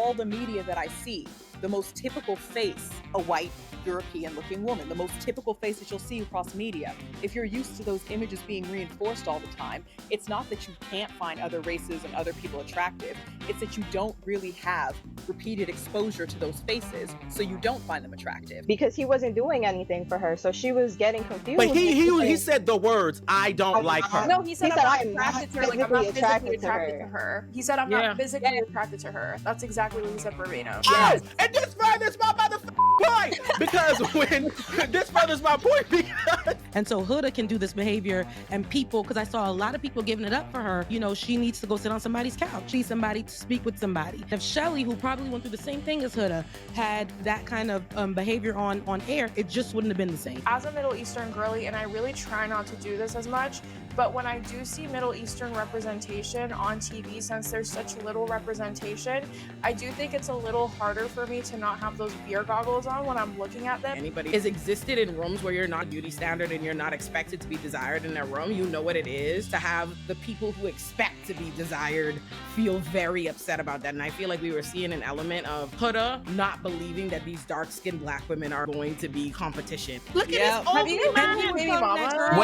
all the media that I see, the most typical face, a white European looking woman, the most typical face that you'll see across media. If you're used to those images being reinforced all the time, it's not that you can't find other races and other people attractive. It's that you don't really have repeated exposure to those faces, so you don't find them attractive. Because he wasn't doing anything for her, so she was getting confused. But he said the words, "I don't like her." No, he said I'm not attracted to her. Like, I'm not physically attracted attracted to her. He said I'm not physically attracted to her. That's exactly what he said verbatim. Yes. Oh, and this furthers my motherfucking point. Because when this furthers my point, because and so Huda can do this behavior, and people, because I saw a lot of people giving it up for her, you know, she needs to go sit on somebody's couch. She needs somebody to speak with somebody. If Chelly, who probably went through the same thing as Huda, had that kind of behavior on air, it just wouldn't have been the same. As a Middle Eastern girly, and I really try not to do this as much, but when I do see Middle Eastern representation on TV, since there's such little representation, I do think it's a little harder for me to not have those beer goggles on when I'm looking at them. Anybody has existed in rooms where you're not beauty standard and you're not expected to be desired in their room. You know what it is to have the people who expect to be desired feel very upset about that. And I feel like we were seeing an element of Huda not believing that these dark-skinned Black women are going to be competition. Look at this old man. Baby Mama?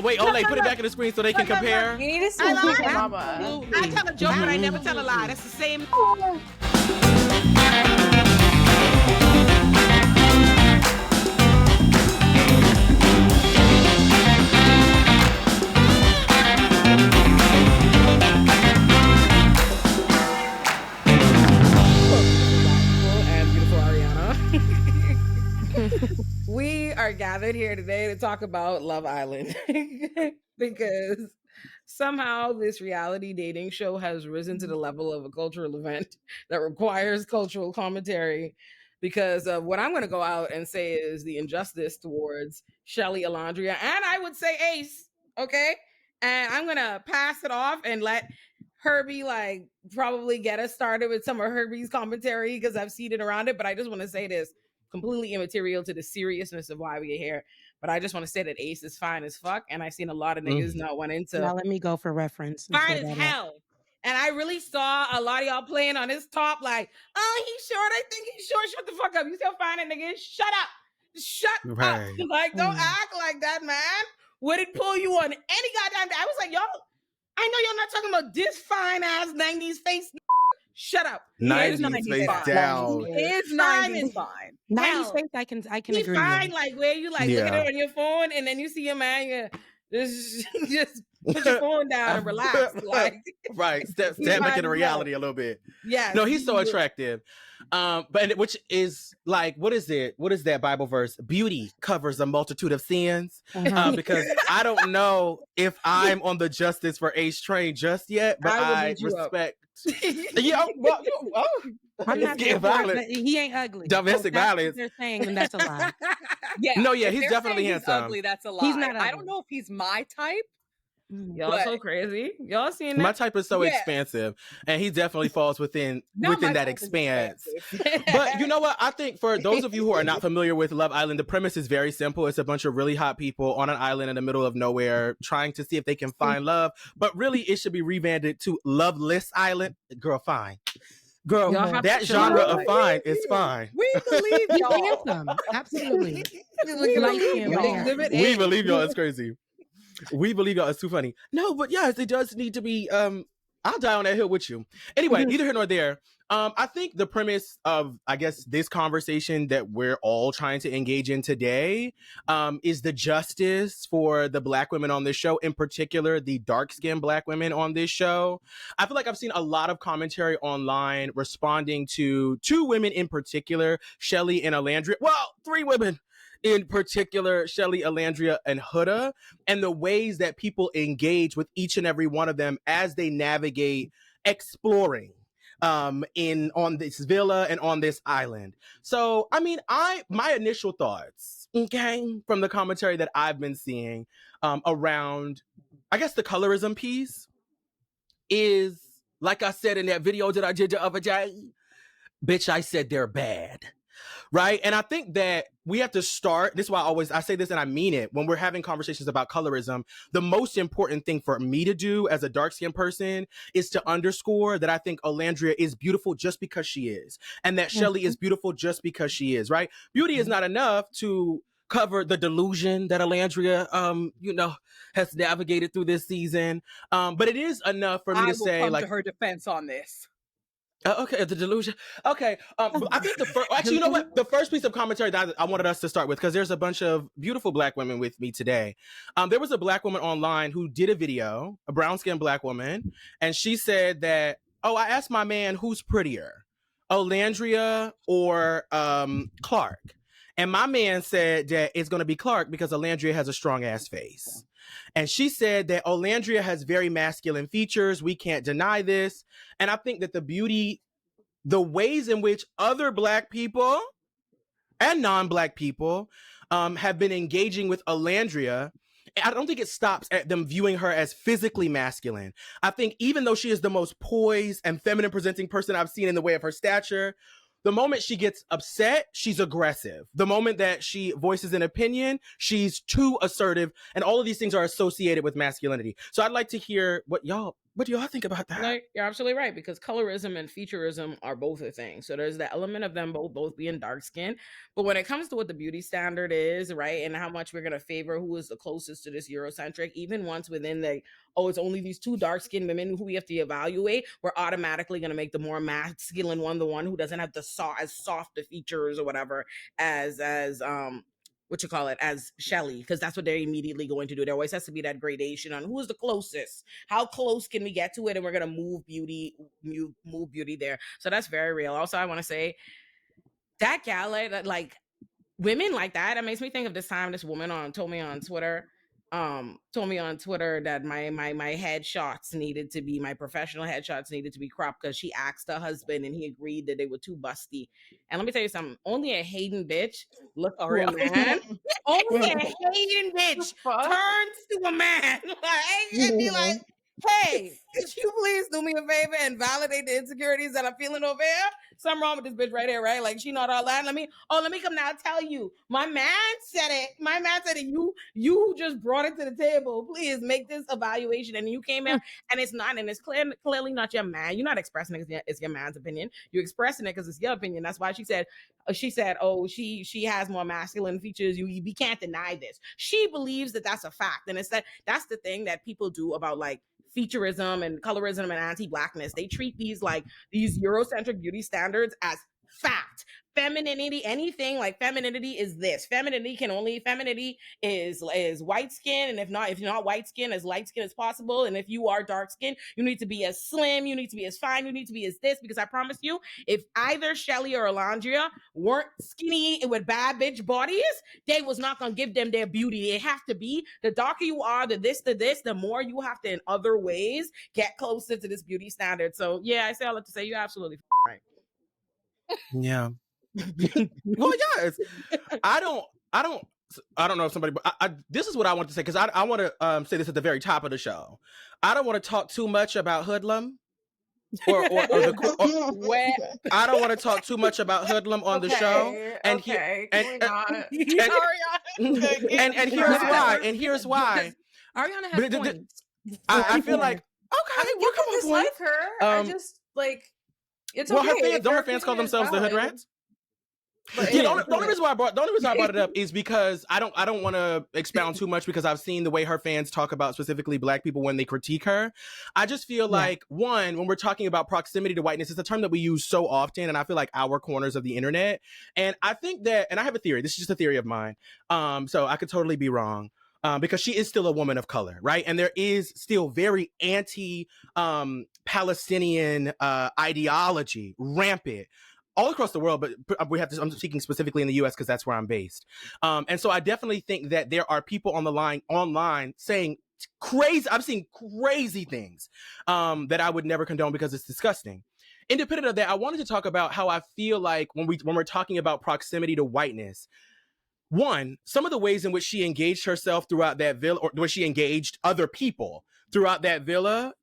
wait, Olay, put it back in the screen so they can compare. You need to see Baby Mama. I tell a joke, but I never tell a lie. That's the same. We are gathered here today to talk about Love Island because somehow this reality dating show has risen to the level of a cultural event that requires cultural commentary, because of what I'm going to go out and say is the injustice towards Chelly, Olandria, and I would say Ace, okay? And I'm going to pass it off and let Herbie like probably get us started with some of Herbie's commentary because I've seen it around it, but I just want to say this, completely immaterial to the seriousness of why we're here. But I just want to say that Ace is fine as fuck, and I've seen a lot of niggas not wanting to. Now let me go for reference. Fine as hell. And I really saw a lot of y'all playing on his top like, oh, he's short. I think he's short. Shut the fuck up. You still fine it, nigga. Shut up. Shut up. Like, don't act like that, man. Would it pull you on any goddamn day? I was like, y'all, I know y'all not talking about this fine ass 90s face. Shut up. 90s face down. His 90s fine. 90s face, I can He's agree fine, with. like where you like look at it on your phone and then you see a man, just put your phone down and relax. Like, right. Step back into reality a little bit. Yeah. No, he's so attractive. But which is like, what is it? What is that Bible verse? Beauty covers a multitude of sins. Because I don't know if I'm on the justice for Ace train just yet, but I respect. Yeah, well, I'm not violent. He ain't ugly. Domestic violence. They're saying, and that's a lie. He's definitely handsome. He's ugly, that's a lie. He's not ugly. I don't know if he's my type. Y'all so crazy. Y'all seen that? My type is so expansive, and he definitely falls within that expanse. But you know what? I think for those of you who are not familiar with Love Island, the premise is very simple. It's a bunch of really hot people on an island in the middle of nowhere trying to see if they can find love. But really, it should be rebranded to Loveless Island. Girl, fine. Girl, that genre of fine is fine. We believe y'all. Handsome. Absolutely. We believe y'all. It's crazy. We believe y'all. It's too funny. No, but yes, it does need to be. I'll die on that hill with you. Anyway, neither here nor there. I think the premise of, I guess, this conversation that we're all trying to engage in today is the justice for the Black women on this show, in particular, the dark-skinned Black women on this show. I feel like I've seen a lot of commentary online responding to two women in particular, Chelly and Olandria. Well, three women in particular, Chelly, Olandria, and Huda, and the ways that people engage with each and every one of them as they navigate exploring on this villa and on this island. So, I mean, my initial thoughts, okay, from the commentary that I've been seeing around, I guess, the colorism piece is, like I said in that video that I did the other day, bitch, I said they're bad. right? And I think that we have to start, this is why I say this and I mean it, when we're having conversations about colorism, the most important thing for me to do as a dark-skinned person is to underscore that I think Olandria is beautiful just because she is, and that Chelly is beautiful just because she is, right? Beauty is not enough to cover the delusion that Olandria, has navigated through this season. But it is enough for me to say, come like, to her defense on this. Okay, the delusion. Okay, I think the first. Actually, you know what? The first piece of commentary that I wanted us to start with, because there's a bunch of beautiful Black women with me today. There was a Black woman online who did a video, a brown-skinned Black woman, and she said that, "Oh, I asked my man who's prettier, Olandria or Clark." And my man said that it's going to be Clark because Olandria has a strong ass face. And she said that Olandria has very masculine features. We can't deny this. And I think that the ways in which other Black people and non-Black people have been engaging with Olandria, I don't think it stops at them viewing her as physically masculine. I think even though she is the most poised and feminine presenting person I've seen in the way of her stature, the moment she gets upset, she's aggressive. The moment that she voices an opinion, she's too assertive. And all of these things are associated with masculinity. So I'd like to hear what do y'all think about that? Like, you're absolutely right, because colorism and featureism are both a thing. So there's the element of them both being dark skinned. But when it comes to what the beauty standard is, right, and how much we're going to favor who is the closest to this Eurocentric, even once within it's only these two dark skinned women who we have to evaluate, we're automatically going to make the more masculine one the one who doesn't have as soft the features or whatever as Chelly, because that's what they're immediately going to do. There always has to be that gradation on who is the closest. How close can we get to it? And we're going to move beauty there. So that's very real. Also, I want to say that gal, like women like that, it makes me think of this time this woman told me on Twitter that my headshots needed to be, my professional headshots needed to be cropped because she asked her husband and he agreed that they were too busty. And let me tell you something, only a hating bitch looks to a man. Only a hating bitch turns to a man. And be like, hey, could you please do me a favor and validate the insecurities that I'm feeling over here? Something wrong with this bitch right here, right? Like, she not all that. Let me come now tell you. My man said it. You just brought it to the table. Please make this evaluation. And you came in and it's clearly not your man. You're not expressing it because it's your man's opinion. You're expressing it because it's your opinion. That's why she said, she has more masculine features. We can't deny this. She believes that that's a fact. And it's that's the thing that people do about like featureism and colorism and anti-Blackness. They treat these Eurocentric beauty standards as fact. Femininity, anything like femininity is this. Femininity is white skin, and if you're not white skin, as light skin as possible. And if you are dark skin, you need to be as slim, you need to be as fine, you need to be as this. Because I promise you, if either Chelly or Olandria weren't skinny with bad bitch bodies, they was not gonna give them their beauty. It have to be the darker you are, the more you have to in other ways get closer to this beauty standard. So yeah, I say all that to say you're absolutely right. Yeah. Well, yes. I don't know if somebody, but this is what I want to say, because I want to say this at the very top of the show. I don't want to talk too much about Hoodlum or I don't want to talk too much about Hoodlum on the show. And here's why. Ariana has points. I feel like, okay, you can dislike her. I just like, it's okay. Don't her fans call themselves the Hood Rats? The only reason why I brought it up is because I don't want to expound too much, because I've seen the way her fans talk about specifically Black people when they critique her. I just feel like, one, when we're talking about proximity to whiteness, it's a term that we use so often, and I feel like our corners of the internet. And I think that, and I have a theory, this is just a theory of mine, so I could totally be wrong. Because she is still a woman of color, right? And there is still very anti-Palestinian ideology rampant all across the world, but I'm speaking specifically in the US because that's where I'm based. And so I definitely think that there are people online saying crazy, I've seen crazy things that I would never condone because it's disgusting. Independent of that, I wanted to talk about how I feel like when we're talking about proximity to whiteness, one, some of the ways in which she engaged herself throughout that villa, or where she engaged other people throughout that villa,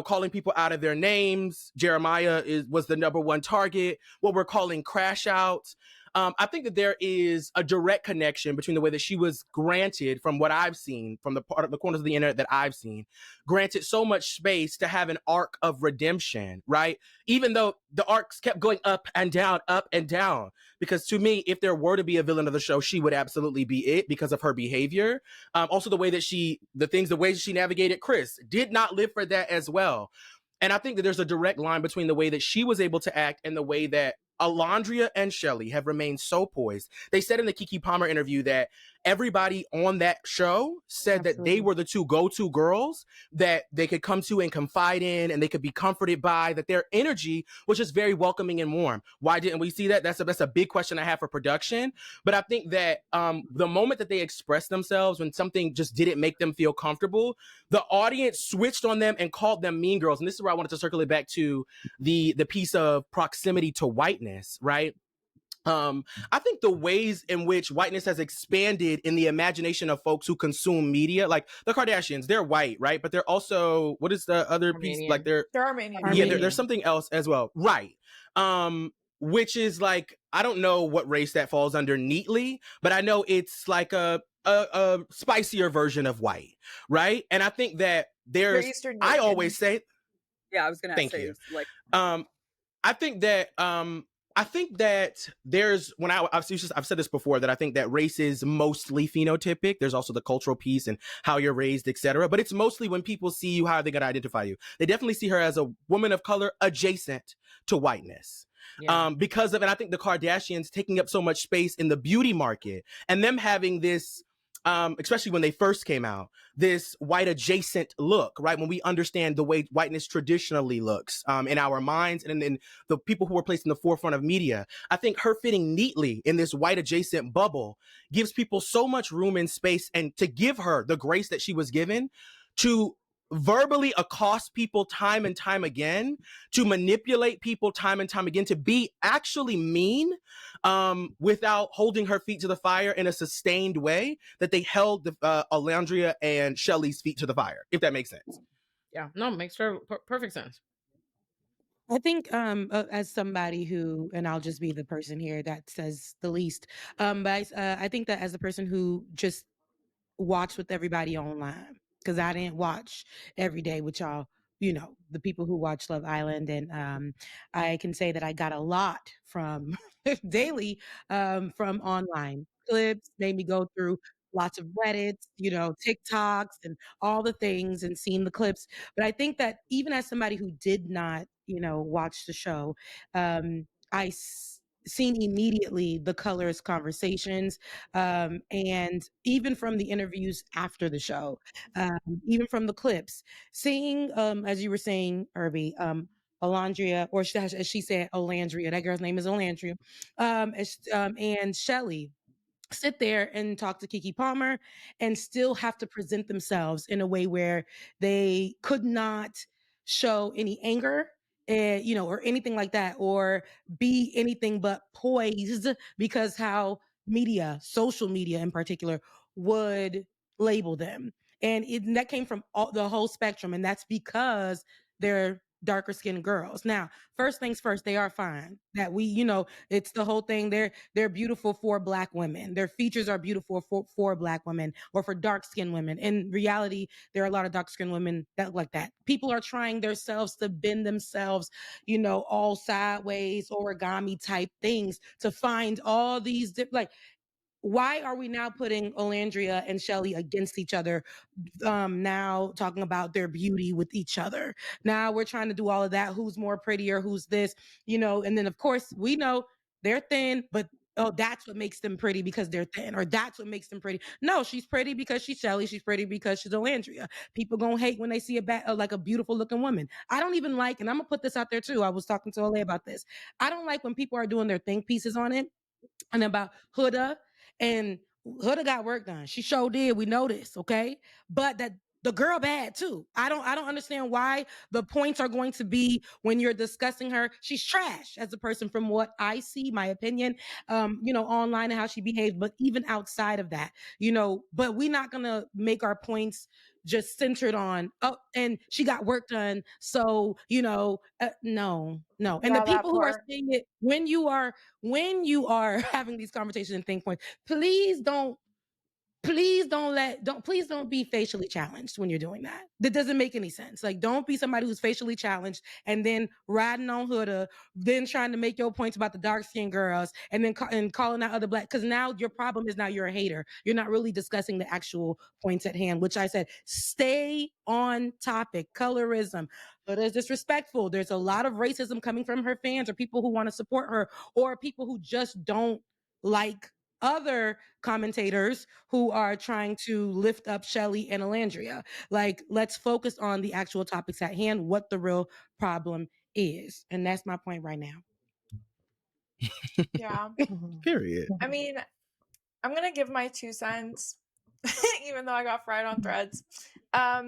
calling people out of their names. Jeremiah was the number one target. What we're calling crash outs. I think that there is a direct connection between the way that she was granted, from what I've seen, from the corners of the internet that I've seen, granted so much space to have an arc of redemption, right? Even though the arcs kept going up and down, up and down. Because to me, if there were to be a villain of the show, she would absolutely be it because of her behavior. Also, the way that the way she navigated Chris did not live for that as well. And I think that there's a direct line between the way that she was able to act and the way that Olandria and Chelly have remained so poised. They said in the Keke Palmer interview that everybody on that show said that they were the two go-to girls that they could come to and confide in, and they could be comforted by, that their energy was just very welcoming and warm. Why didn't we see that? That's a big question I have for production. But I think that the moment that they expressed themselves, when something just didn't make them feel comfortable, the audience switched on them and called them mean girls. And this is where I wanted to circle it back to the piece of proximity to whiteness, right? I think the ways in which whiteness has expanded in the imagination of folks who consume media, like the Kardashians, they're white, right? But they're also, what is the other piece? Like They're Armenian. Yeah, there's something else as well, right? Which is like, I don't know what race that falls under neatly, but I know it's like a spicier version of white, right? And I think that there's, I always say, yeah, I was gonna thank say you. Like, I think that there's, when I've said this before, that I think that race is mostly phenotypic. There's also the cultural piece and how you're raised, etc. But it's mostly when people see you, how are they going to identify you? They definitely see her as a woman of color adjacent to whiteness. Yeah. Because of, and I think the Kardashians taking up so much space in the beauty market and them having this, especially when they first came out, this white adjacent look, right? When we understand the way whiteness traditionally looks in our minds and in the people who were placed in the forefront of media, I think her fitting neatly in this white adjacent bubble gives people so much room and space, and to give her the grace that she was given to verbally accost people time and time again, to manipulate people time and time again, to be actually mean without holding her feet to the fire in a sustained way that they held Olandria and Chelly's feet to the fire, if that makes sense. Yeah, no, it makes perfect sense. I think as somebody who, and I'll just be the person here that says the least, but I think that as a person who just watched with everybody online, because I didn't watch every day with y'all, the people who watch Love Island, and I can say that I got a lot from daily from online clips, made me go through lots of Reddits, TikToks and all the things, and seeing the clips. But I think that even as somebody who did not, watch the show, I seen immediately the colorist conversations, and even from the interviews after the show, even from the clips, seeing, as you were saying, Irby, Olandria, or as she said, Olandria, that girl's name is Olandria, and Chelly sit there and talk to Keke Palmer and still have to present themselves in a way where they could not show any anger, or anything like that, or be anything but poised, because how social media in particular, would label them. And that came from the whole spectrum. And that's because they're darker skinned girls. Now, first things first, they are fine. That it's the whole thing. They're beautiful for Black women. Their features are beautiful for Black women or for dark skinned women. In reality, there are a lot of dark skinned women that look like that. People are trying themselves to bend themselves, all sideways, origami type things to find all these why are we now putting Olandria and Chelly against each other? Now talking about their beauty with each other. Now we're trying to do all of that. Who's more prettier? Who's this? And then of course we know they're thin, but that's what makes them pretty because they're thin, or that's what makes them pretty. No, she's pretty because she's Chelly. She's pretty because she's Olandria. People gonna hate when they see like a beautiful looking woman. I don't even like, and I'm gonna put this out there too. I was talking to Olay about this. I don't like when people are doing their think pieces on it and about Huda. And Huda got work done. She sure did. We know this, okay? But that the girl bad too. I don't understand why the points are going to be when you're discussing her. She's trash as a person from what I see, my opinion, online and how she behaves. But even outside of that, but we're not gonna make our points, just centered on, oh, and she got work done. So, no. And the Yeah, that people who are part. saying it when you are having these conversations and think points, please don't be facially challenged when you're doing that. That doesn't make any sense. Like, don't be somebody who's facially challenged and then riding on Huda, then trying to make your points about the dark skinned girls, and then calling out other black. Because now your problem is now you're a hater. You're not really discussing the actual points at hand, which I said, stay on topic. Colorism. Huda is disrespectful. There's a lot of racism coming from her fans, or people who want to support her, or people who just don't like other commentators who are trying to lift up Chelly and Olandria. Like, let's focus on the actual topics at hand, what the real problem is. And that's my point right now. Yeah. Period. I mean, I'm gonna give my 2 cents, even though I got fried on Threads. But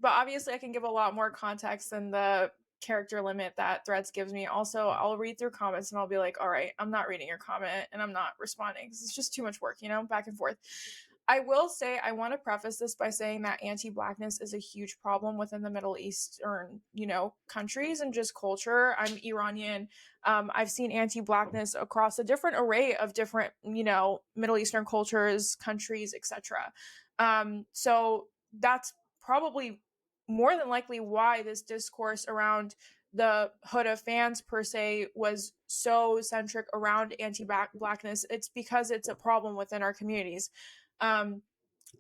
obviously I can give a lot more context than the character limit that Threads gives me. Also, I'll read through comments and I'll be like, all right, I'm not reading your comment and I'm not responding because it's just too much work, back and forth. I will say, I want to preface this by saying that anti-blackness is a huge problem within the Middle Eastern, countries and just culture. I'm Iranian. I've seen anti-blackness across a different array of different, Middle Eastern cultures, countries, etc. So that's probably more than likely why this discourse around the Huda fans per se was so centric around anti-blackness. It's because it's a problem within our communities. I'm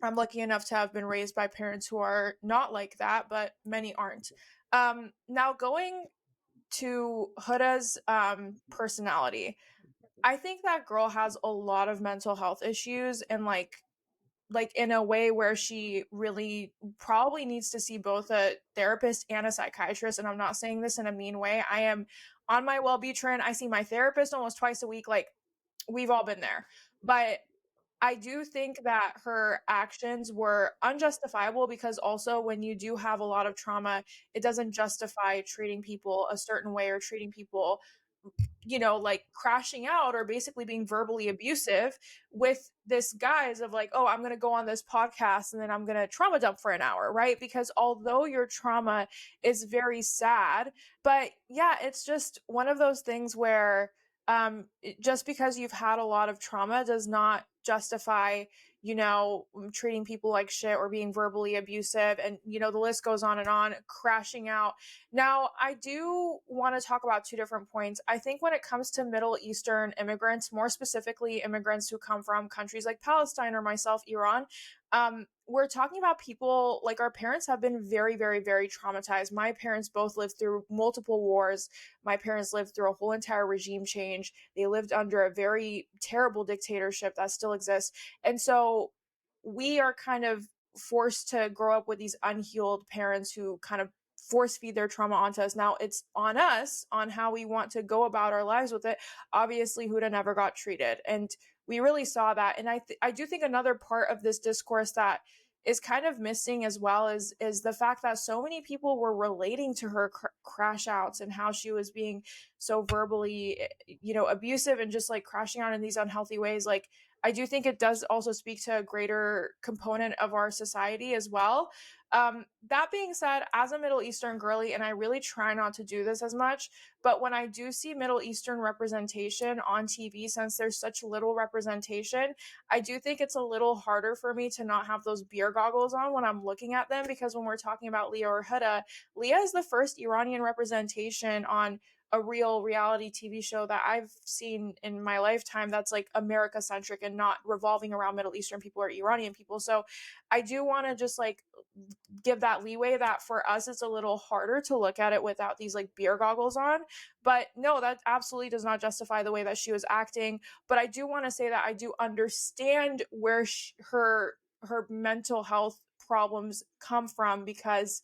lucky enough to have been raised by parents who are not like that, but many aren't. Now going to Huda's personality, I think that girl has a lot of mental health issues, and like in a way where she really probably needs to see both a therapist and a psychiatrist. And I'm not saying this in a mean way. I am on my Wellbutrin. I see my therapist almost twice a week. Like, we've all been there. But I do think that her actions were unjustifiable, because also when you do have a lot of trauma, it doesn't justify treating people a certain way or treating people, like crashing out or basically being verbally abusive with this guise of like, oh, I'm going to go on this podcast and then I'm going to trauma dump for an hour, right? Because although your trauma is very sad, but yeah, it's just one of those things where just because you've had a lot of trauma does not justify treating people like shit or being verbally abusive, and the list goes on, crashing out. Now, I do want to talk about 2 different points. I think when it comes to Middle Eastern immigrants, more specifically immigrants who come from countries like Palestine or myself, Iran, we're talking about people like our parents have been very, very, very traumatized. My parents both lived through multiple wars. My parents lived through a whole entire regime change. They lived under a very terrible dictatorship that still exists. And so we are kind of forced to grow up with these unhealed parents who kind of force feed their trauma onto us. Now it's on us on how we want to go about our lives with it. Obviously, Huda never got treated, and we really saw that. And I do think another part of this discourse that is kind of missing as well is the fact that so many people were relating to her crash outs and how she was being so verbally abusive and just like crashing out in these unhealthy ways. Like, I do think it does also speak to a greater component of our society as well. That being said, as a Middle Eastern girly, and I really try not to do this as much, but when I do see Middle Eastern representation on TV, since there's such little representation, I do think it's a little harder for me to not have those beer goggles on when I'm looking at them, because when we're talking about Leah or Huda, Leah is the first Iranian representation on a real reality TV show that I've seen in my lifetime that's like America centric and not revolving around Middle Eastern people or Iranian people. So I do want to just like give that leeway that for us it's a little harder to look at it without these like beer goggles on. But no, that absolutely does not justify the way that she was acting. But I do want to say that I do understand where her mental health problems come from, because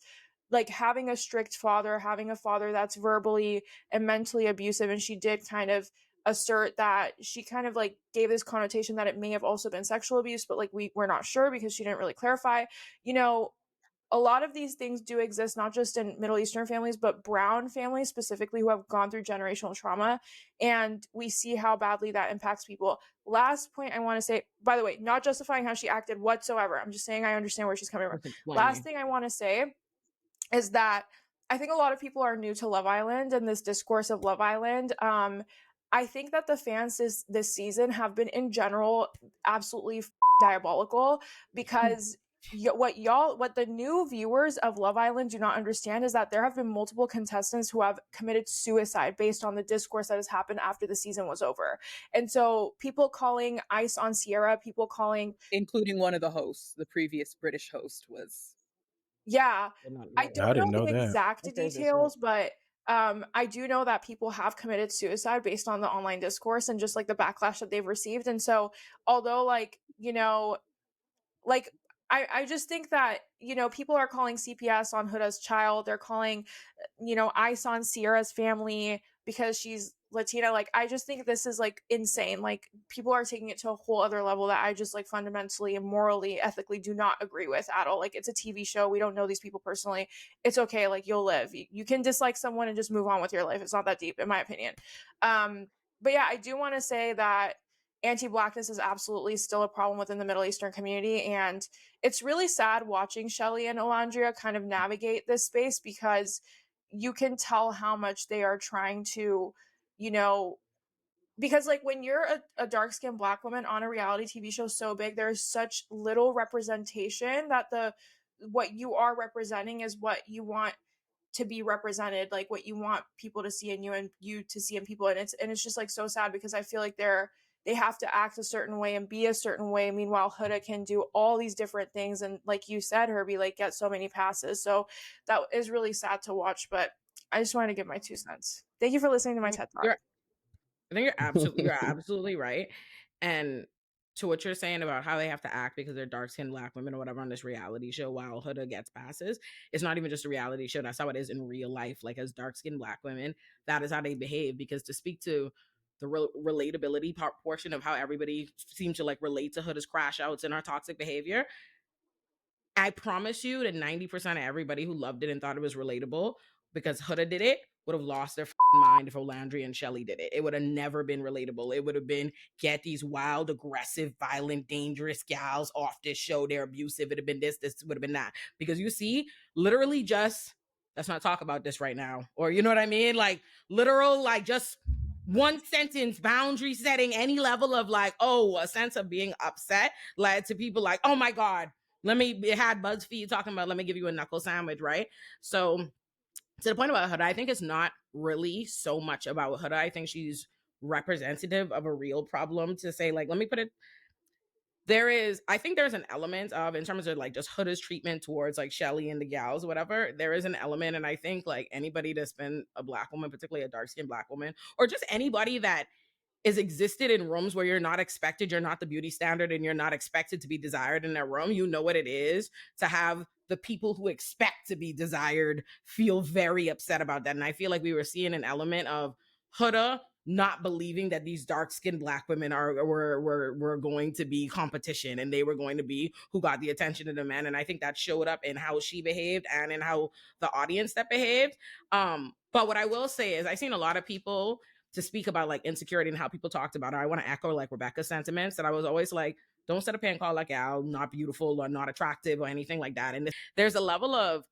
like having a strict father, having a father that's verbally and mentally abusive, and she did kind of assert that she kind of like gave this connotation that it may have also been sexual abuse, but like we're not sure because she didn't really clarify. a lot of these things do exist, not just in Middle Eastern families, but brown families specifically who have gone through generational trauma. And we see how badly that impacts people. Last point I want to say, by the way, not justifying how she acted whatsoever. I'm just saying I understand where she's coming from. Last thing I want to say is that I think a lot of people are new to Love Island and this discourse of Love Island. I think that the fans this season have been in general absolutely diabolical, because what the new viewers of Love Island do not understand is that there have been multiple contestants who have committed suicide based on the discourse that has happened after the season was over. And so people calling ice on Sierra, people calling, including one of the hosts, the previous British host was. Yeah, I don't didn't know know the that. exact Okay, this details, but I do know that people have committed suicide based on the online discourse and just like the backlash that they've received. And so, although like, you know, like I just think that, you know, people are calling CPS on Huda's child, they're calling, you know, ICE on Sierra's family because she's Latina. Like, I just think this is like insane. Like, people are taking it to a whole other level that I just like fundamentally and morally, ethically do not agree with at all. Like, it's a TV show. We don't know these people personally. It's okay. Like, you'll live. You can dislike someone and just move on with your life. It's not that deep, in my opinion. But yeah, I do want to say that anti-Blackness is absolutely still a problem within the Middle Eastern community. And it's really sad watching Chelly and Olandria kind of navigate this space, because you can tell how much they are trying to, you know, because like when you're a dark-skinned Black woman on a reality TV show so big, there's such little representation that what you are representing is what you want to be represented, like what you want people to see in you and you to see in people. And it's just like so sad, because I feel like they have to act a certain way and be a certain way. Meanwhile, Huda can do all these different things. And like you said, Herbie, like get so many passes. So that is really sad to watch, but I just wanted to give my 2 cents. Thank you for listening to my TED Talk. I think you're absolutely right. And to what you're saying about how they have to act because they're dark-skinned Black women or whatever on this reality show while Huda gets passes, it's not even just a reality show. That's how it is in real life. Like, as dark-skinned Black women, that is how they behave. Because to speak to the relatability portion of how everybody seems to like relate to Huda's crash outs and her toxic behavior, I promise you that 90% of everybody who loved it and thought it was relatable because Huda did it would have lost their mind if Olandria and Chelly did it. It would have never been relatable. It would have been, get these wild, aggressive, violent, dangerous gals off this show. They're abusive. It would have been this would have been that. Because you see, literally just, let's not talk about this right now. Or you know what I mean? Like literal, like just one sentence boundary setting, any level of like, oh, a sense of being upset led to people like, oh my God, it had BuzzFeed talking about, let me give you a knuckle sandwich, right? So to the point about Huda, I think it's not really so much about Huda. I think she's representative of a real problem to say, like, let me put it, I think there's an element of, in terms of like just Huda's treatment towards like Chelly and the gals, whatever, there is an element. And I think like anybody that's been a Black woman, particularly a dark-skinned Black woman, or just anybody that is existed in rooms where you're not the beauty standard and you're not expected to be desired in that room, you know what it is to have the people who expect to be desired feel very upset about that. And I feel like we were seeing an element of Huda not believing that these dark-skinned Black women were going to be competition and they were going to be who got the attention of the men. And I think that showed up in how she behaved and in how the audience that behaved. But what I will say is I've seen a lot of people to speak about like insecurity and how people talked about her. I want to echo like Rebecca's sentiments that I was always like, don't set a pan call like Al, not beautiful or not attractive or anything like that. And there's a level of,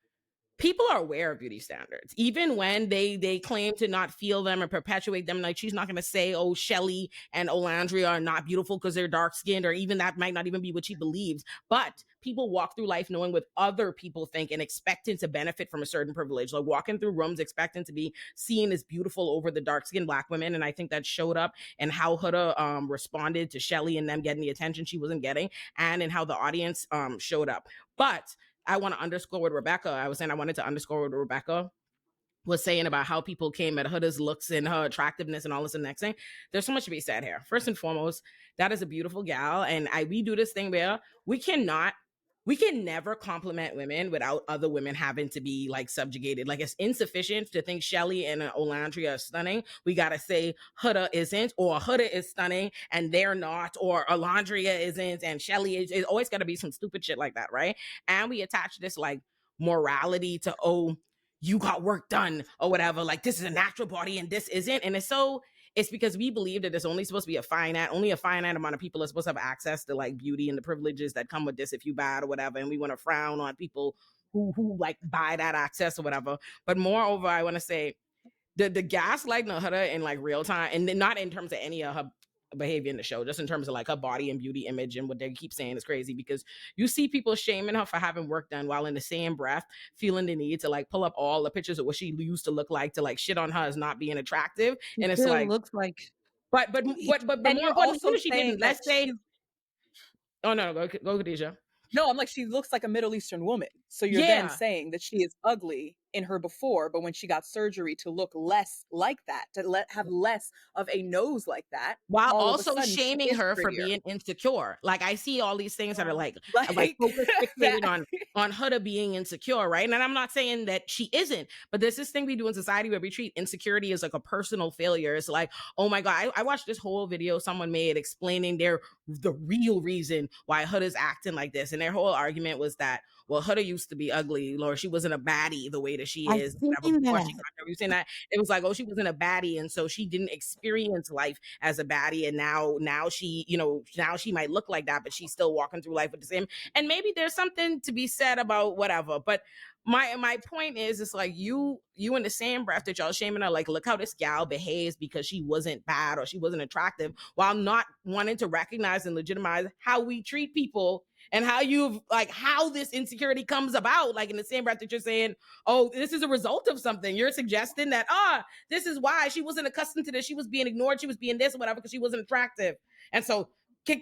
people are aware of beauty standards, even when they claim to not feel them or perpetuate them. Like, she's not going to say, oh, Chelly and Olandria are not beautiful because they're dark skinned, or even that might not even be what she believes. But people walk through life knowing what other people think and expecting to benefit from a certain privilege, like walking through rooms expecting to be seen as beautiful over the dark skinned Black women. And I think that showed up in how Huda responded to Chelly and them getting the attention she wasn't getting, and in how the audience showed up. But I want to underscore what Rebecca, I wanted to underscore what Rebecca was saying about how people came at Huda's looks and her attractiveness and all this and next thing. There's so much to be said here. First and foremost, that is a beautiful gal. And we do this thing where we can never compliment women without other women having to be like subjugated. Like, it's insufficient to think Chelly and Olandria are stunning. We got to say Huda isn't, or Huda is stunning and they're not, or Olandria isn't and Chelly is. It's always got to be some stupid shit like that, right? And we attach this like morality to, oh, you got work done or whatever, like this is a natural body and this isn't. And it's because we believe that there's only supposed to be a finite amount of people are supposed to have access to like beauty and the privileges that come with this if you bad or whatever. And we want to frown on people who like buy that access or whatever. But moreover, I want to say the gaslighting of Huda in like real time, and not in terms of any of her behavior in the show, just in terms of like her body and beauty image and what they keep saying is crazy, because you see people shaming her for having work done while in the same breath feeling the need to like pull up all the pictures of what she used to look like to like shit on her as not being attractive. And it's still like, looks like but more And you're importantly, also even if she saying didn't, that let's say, she's oh no, go Khadijah. no, I'm like, she looks like a Middle Eastern woman. So you're Yeah. then saying that she is ugly in her before, but when she got surgery to look less like that, to have less of a nose like that, while all of a also sudden she shaming is her for prettier. being insecure. Like I see all these things that are like Like focus fixated that. on Huda being insecure, right? And I'm not saying that she isn't, but there's this thing we do in society where we treat insecurity as like a personal failure. It's like, oh my God, I watched this whole video someone made explaining the real reason why Huda's acting like this. And their whole argument was that, well, Huda used to be ugly, or she wasn't a baddie the way that she is. seen Before that. she got there. We've seen that. It was like, oh, she wasn't a baddie, and so she didn't experience life as a baddie, and now she, now she might look like that, but she's still walking through life with the same. And maybe there's something to be said about whatever, but my point is, it's like you in the same breath that y'all shaming her, like, look how this gal behaves because she wasn't bad or she wasn't attractive, while not wanting to recognize and legitimize how we treat people and how this insecurity comes about. Like in the same breath that you're saying, oh, this is a result of something, you're suggesting that this is why she wasn't accustomed to this, she was being ignored, she was being this or whatever because she wasn't attractive. And so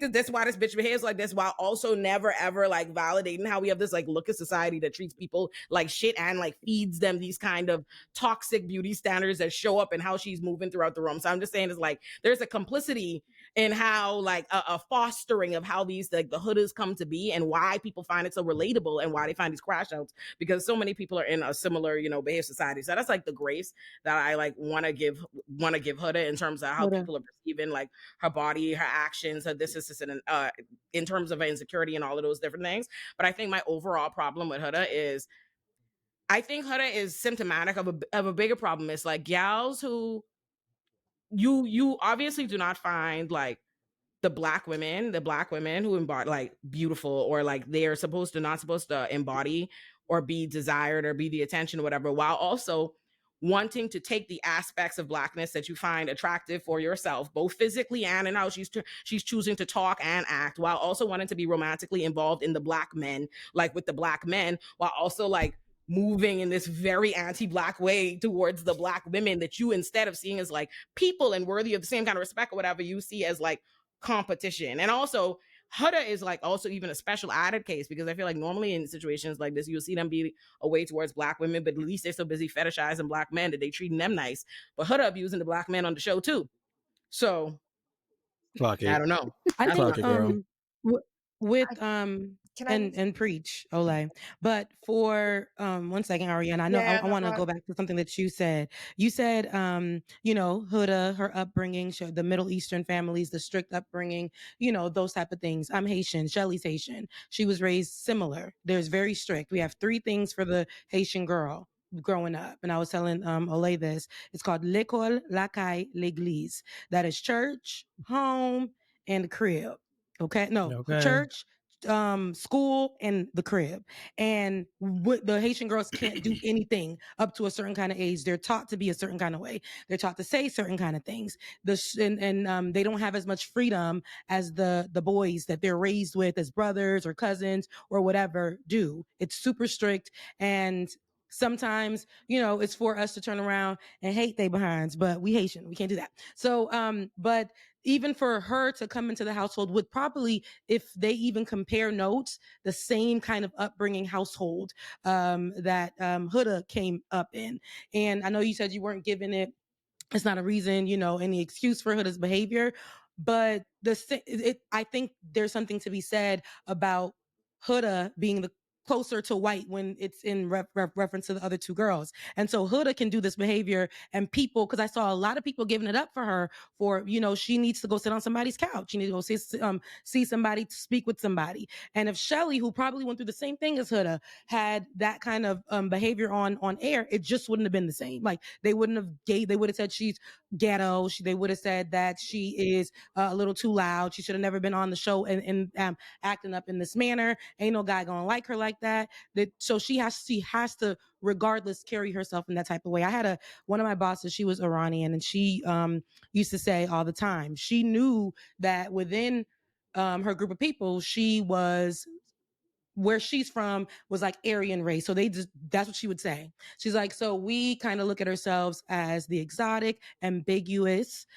that's why this bitch behaves like this, while also never ever like validating how we have this like look at society that treats people like shit and like feeds them these kind of toxic beauty standards that show up in how she's moving throughout the room. So I'm just saying, it's like there's a complicity in how like a fostering of how these like the Hudas come to be, and why people find it so relatable and why they find these crash outs, because so many people are in a similar behaved society. So that's like the grace that I like want to give Huda in terms of how people are perceiving like her body, her actions, her this and in terms of insecurity and all of those different things. But I think my overall problem with Huda is, I think Huda is symptomatic of a bigger problem. It's like gals who you obviously do not find like the black women who embody like beautiful, or like they're not supposed to embody or be desired or be the attention or whatever, while also wanting to take the aspects of blackness that you find attractive for yourself, both physically and in how she's choosing to talk and act, while also wanting to be romantically involved in the black men, like with the black men, while also like moving in this very anti-black way towards the black women that you, instead of seeing as like people and worthy of the same kind of respect or whatever, you see as like competition. And also Huda is like also even a special added case, because I feel like normally in situations like this, you'll see them be away towards black women, but at least they're so busy fetishizing black men that they treating them nice. But Huda abusing the black men on the show too. So Clock it. I don't know. I think Clock it, girl. with Can I and preach, Olay. But for 1 second, Ariana, I know Yeah, I no, want to go go back to something that you said. You said Huda, her upbringing, the Middle Eastern families, the strict upbringing, those type of things. I'm Haitian. Chelly's Haitian. She was raised similar. There's very strict. We have 3 things for the Haitian girl growing up. And I was telling Olay this. It's called l'école, la caille, l'église. That is church, home, and the crib. Okay? No, Okay. church, school, and the crib. And the Haitian girls can't do anything up to a certain kind of age. They're taught to be a certain kind of way. They're taught to say certain kind of things. And they don't have as much freedom as the boys that they're raised with as brothers or cousins or whatever do. It's super strict, and sometimes it's for us to turn around and hate they behinds, but we Haitian, we can't do that. So but even for her to come into the household with probably, if they even compare notes, the same kind of upbringing household that Huda came up in. And I know you said you weren't giving it's not a reason, any excuse for Huda's behavior, but I think there's something to be said about Huda being the closer to white when it's in reference to the other two girls. And so Huda can do this behavior, and people, because I saw a lot of people giving it up for her for, she needs to go sit on somebody's couch. She needs to go see somebody, to speak with somebody. And if Chelly, who probably went through the same thing as Huda, had that kind of behavior on air, it just wouldn't have been the same. Like they would have said she's ghetto. They would have said that she is a little too loud. She should have never been on the show and acting up in this manner. Ain't no guy gonna like her like that. So she has to regardless carry herself in that type of way. I had one of my bosses, she was Iranian, and she used to say all the time, she knew that within her group of people, she was, where she's from was like Aryan race. So that's what she would say. She's like, so we kind of look at ourselves as the exotic, ambiguous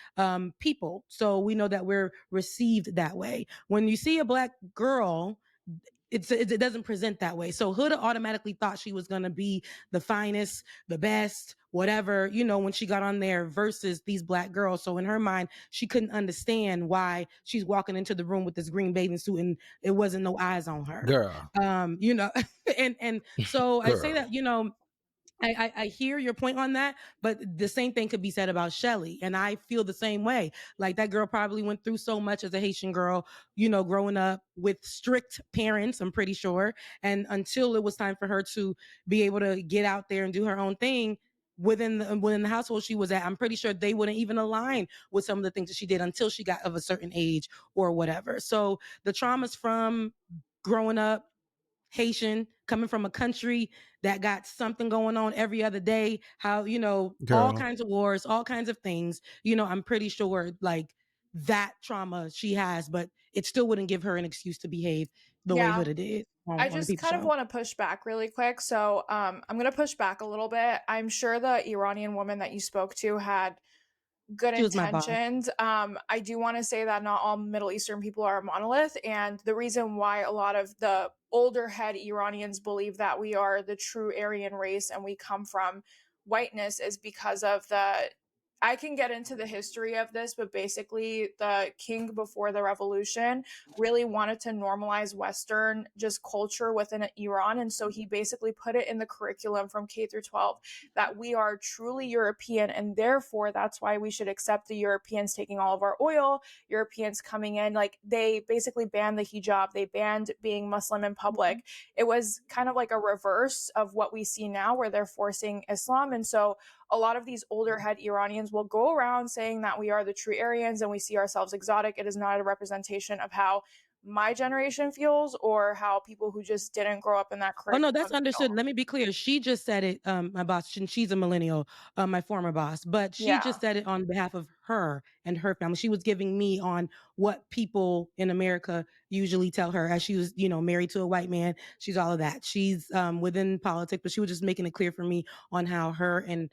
people. So we know that we're received that way. When you see a Black girl, it doesn't present that way. So Huda automatically thought she was going to be the finest, the best, whatever, when she got on there versus these Black girls. So in her mind, she couldn't understand why she's walking into the room with this green bathing suit and it wasn't no eyes on her. Girl. And so I say that, I hear your point on that, but the same thing could be said about Chelly. And I feel the same way. Like that girl probably went through so much as a Haitian girl, growing up with strict parents, I'm pretty sure. And until it was time for her to be able to get out there and do her own thing within the household she was at, I'm pretty sure they wouldn't even align with some of the things that she did until she got of a certain age or whatever. So the traumas from growing up Haitian, coming from a country that got something going on every other day, how, all kinds of wars, all kinds of things, I'm pretty sure like that trauma she has, but it still wouldn't give her an excuse to behave the way Huda did. I just kind of want to push back really quick. So I'm going to push back a little bit. I'm sure the Iranian woman that you spoke to had good intentions. I do want to say that not all Middle Eastern people are a monolith, and the reason why a lot of the older head Iranians believe that we are the true Aryan race and we come from whiteness is because of I can get into the history of this, but basically the king before the revolution really wanted to normalize Western just culture within Iran. And so he basically put it in the curriculum from K through 12 that we are truly European. And therefore, that's why we should accept the Europeans taking all of our oil, Europeans coming in. Like they basically banned the hijab. They banned being Muslim in public. It was kind of like a reverse of what we see now where they're forcing Islam. And so a lot of these older head Iranians will go around saying that we are the true Aryans and we see ourselves exotic. It is not a representation of how my generation feels or how people who just didn't grow up in that curriculum. Oh no, that's understood. Let me be clear. She just said it, my boss, she's a millennial, my former boss, but she just said it on behalf of her and her family. She was giving me on what people in America usually tell her as she was, married to a white man. She's all of that. She's within politics, but she was just making it clear for me on how her and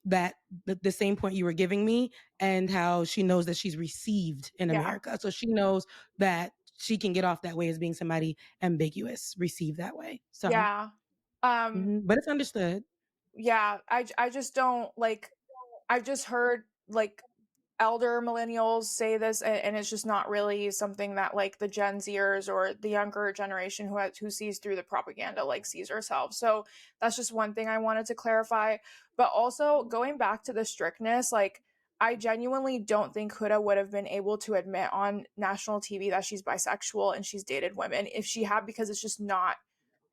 that the same point you were giving me and how she knows that she's received in America. So she knows that she can get off that way as being somebody ambiguous, received that way. So but it's understood. Yeah, I just don't like. I've just heard like elder millennials say this, and it's just not really something that like the Gen Zers or the younger generation who sees through the propaganda like sees herself. So that's just one thing I wanted to clarify. But also going back to the strictness, like I genuinely don't think Huda would have been able to admit on national TV that she's bisexual and she's dated women if she had, because it's just not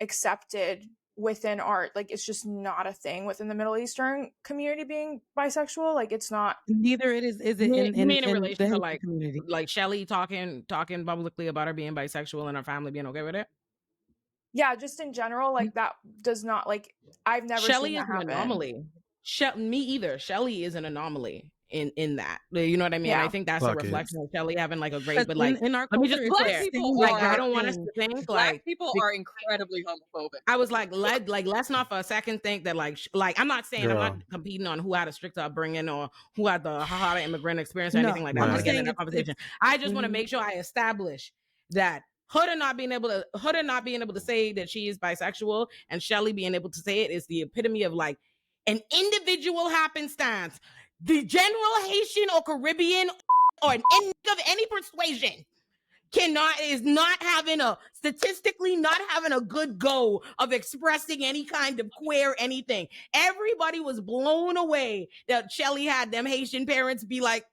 accepted within art. Like it's just not a thing within the Middle Eastern community being bisexual. Like it's not. Neither is it in relation to like community. Like Chelly talking publicly about her being bisexual and her family being okay with it. Yeah, just in general, like that does not like I've never Chelly seen that is an happen. anomaly. Me either. Chelly is an anomaly in that. You know what I mean? I think that's a reflection of Chelly having like a great, but like in our let me culture, just Black people like are, I don't want us to think Black like people are incredibly homophobic. I was like let's not for a second think that like I'm not saying I'm not competing on who had a strict upbringing or who had the harder immigrant experience or anything like that. I'm not getting into that conversation. I just want to make sure I establish that Huda not being able to say that she is bisexual and Chelly being able to say it is the epitome of like an individual happenstance. The general Haitian or Caribbean or an of any persuasion is not having statistically not having a good go of expressing any kind of queer anything. Everybody was blown away that Chelly had them Haitian parents be like,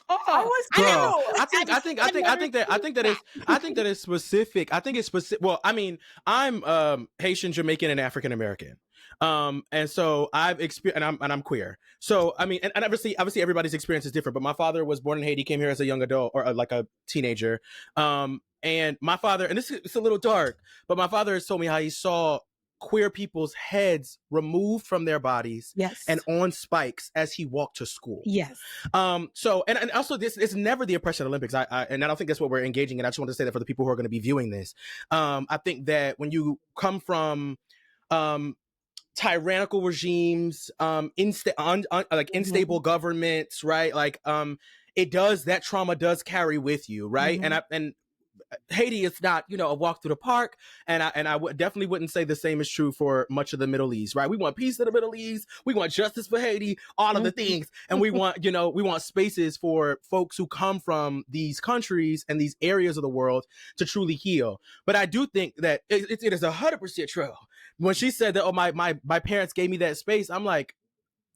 oh, I was Girl, too. I think that is specific. I think it's specific. Well, I mean, I'm Haitian, Jamaican, and African American. And so I've experienced, and I'm queer. So I mean, and obviously everybody's experience is different. But my father was born in Haiti, came here as a young adult or like a teenager. And my father, and it's a little dark, but my father has told me how he saw queer people's heads removed from their bodies Yes. and on spikes as he walked to school. Yes. So and also this is never the oppression Olympics. And I don't think that's what we're engaging in. I just want to say that for the people who are going to be viewing this. I think that when you come from tyrannical regimes, unstable governments, right? Like that trauma does carry with you, right? Mm-hmm. And Haiti is not, a walk through the park, and I definitely wouldn't say the same is true for much of the Middle East, right? We want peace in the Middle East, we want justice for Haiti, all of the things, and we want, we want spaces for folks who come from these countries and these areas of the world to truly heal. But I do think that it is 100% true. When she said that, oh, my parents gave me that space, I'm like,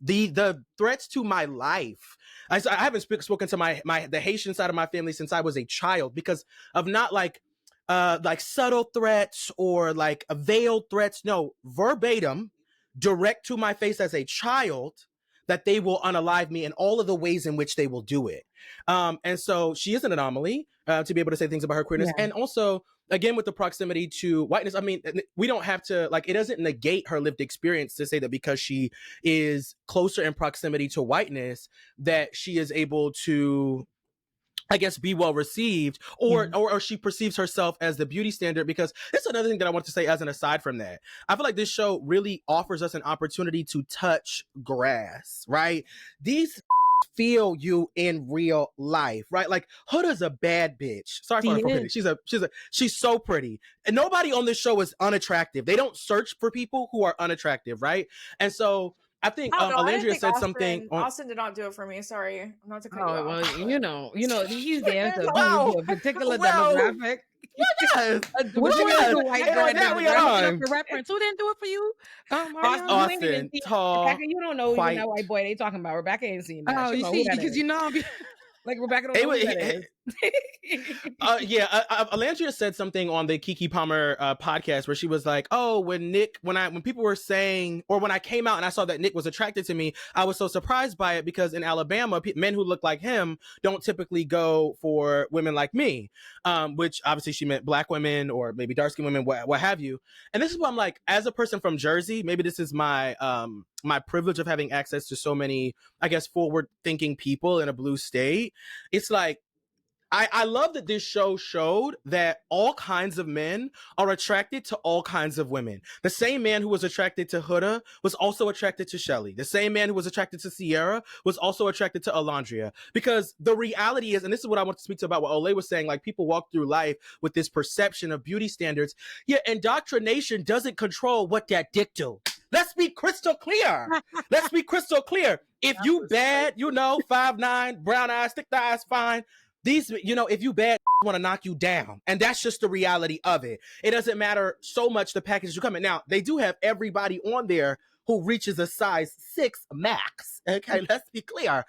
the threats to my life. I haven't spoken to the Haitian side of my family since I was a child because of not like subtle threats or like veiled threats. No, verbatim, direct to my face as a child that they will unalive me in all of the ways in which they will do it. And so she is an anomaly to be able to say things about her queerness. Yeah. And also, again, with the proximity to whiteness, I mean, we don't have to, like, it doesn't negate her lived experience to say that because she is closer in proximity to whiteness, that she is able to, I guess, be well received, or she perceives herself as the beauty standard. Because that's another thing that I want to say as an aside from that. I feel like this show really offers us an opportunity to touch grass, right? These feel you in real life, right? Like Huda's a bad bitch. Sorry for her. She's so pretty. And nobody on this show is unattractive. They don't search for people who are unattractive, right? And so I think Olandria said something. Austin did not do it for me. Sorry, not to cut you off. Well, he's there to a particular demographic. Yes. Who didn't do it for you? Austin, tall. Rebecca, you don't know even that white boy they talking about. Rebecca ain't seen that. Oh, you see, because like Rebecca don't know who that is. Olandria said something on the Keke Palmer podcast where she was like, "Oh, when people were saying, or when I came out and I saw that Nick was attracted to me, I was so surprised by it because in Alabama, men who look like him don't typically go for women like me," which obviously she meant black women or maybe dark skinned women, what have you. And this is what I'm like, as a person from Jersey, maybe this is my my privilege of having access to so many, I guess, forward thinking people in a blue state. It's like, I love that this show showed that all kinds of men are attracted to all kinds of women. The same man who was attracted to Huda was also attracted to Chelly. The same man who was attracted to Sierra was also attracted to Olandria. Because the reality is, and this is what I want to speak to about what Olay was saying, like people walk through life with this perception of beauty standards. Yeah, indoctrination doesn't control what that dick do. Let's be crystal clear. If you bad, 5'9", brown eyes, thick thighs, fine. These, if you bad, want to knock you down. And that's just the reality of it. It doesn't matter so much the package you come in. Now, they do have everybody on there who reaches a size 6 max. Okay, let's be clear.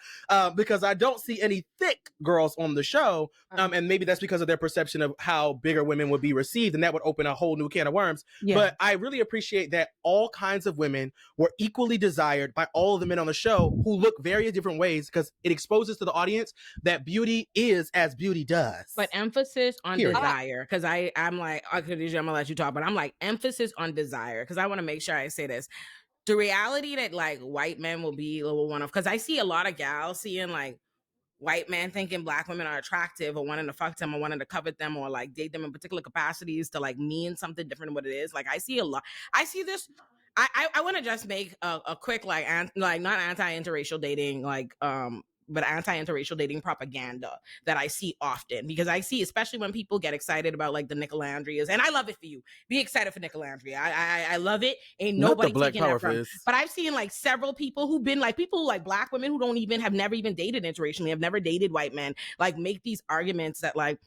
Because I don't see any thick girls on the show. And maybe that's because of their perception of how bigger women would be received. And that would open a whole new can of worms. Yeah. But I really appreciate that all kinds of women were equally desired by all of the men on the show who look very different ways, because it exposes to the audience that beauty is as beauty does. But emphasis on desire. Because I'm like, Khadijah, I'm going to let you talk. But I'm like, emphasis on desire. Because I want to make sure I say this. The reality that like white men will be a little one of, because I see a lot of gals seeing like white men thinking black women are attractive or wanting to fuck them or wanting to covet them or like date them in particular capacities to like mean something different than what it is. Like I see a lot. I see this. I want to just make a quick like not anti-interracial dating but anti-interracial dating propaganda that I see often, because I see, especially when people get excited about like the Olandrias, and I love it for you. Be excited for Olandria. I love it. Ain't nobody taking that from. But I've seen like several people who've been like people like black women who have never even dated interracially, have never dated white men, like make these arguments that like,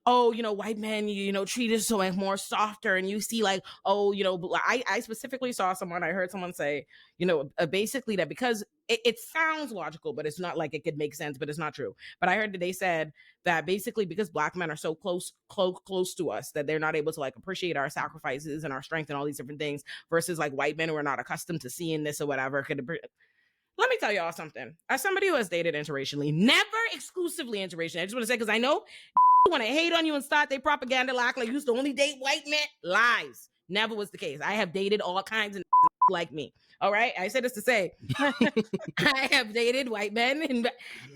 oh, white men, treat us so like more softer. And you see like, oh, I specifically saw someone, I heard someone say, basically that because it sounds logical, but it's not like it could make sense, but it's not true. But I heard that they said that basically because Black men are so close to us that they're not able to like appreciate our sacrifices and our strength and all these different things versus like white men who are not accustomed to seeing this or whatever. Let me tell y'all something. As somebody who has dated interracially, never exclusively interracially, I just want to say, because I know want to hate on you and start their propaganda like you used to only date white men. Lies. Never was the case. I have dated all kinds of like me. All right. I said this to say I have dated white men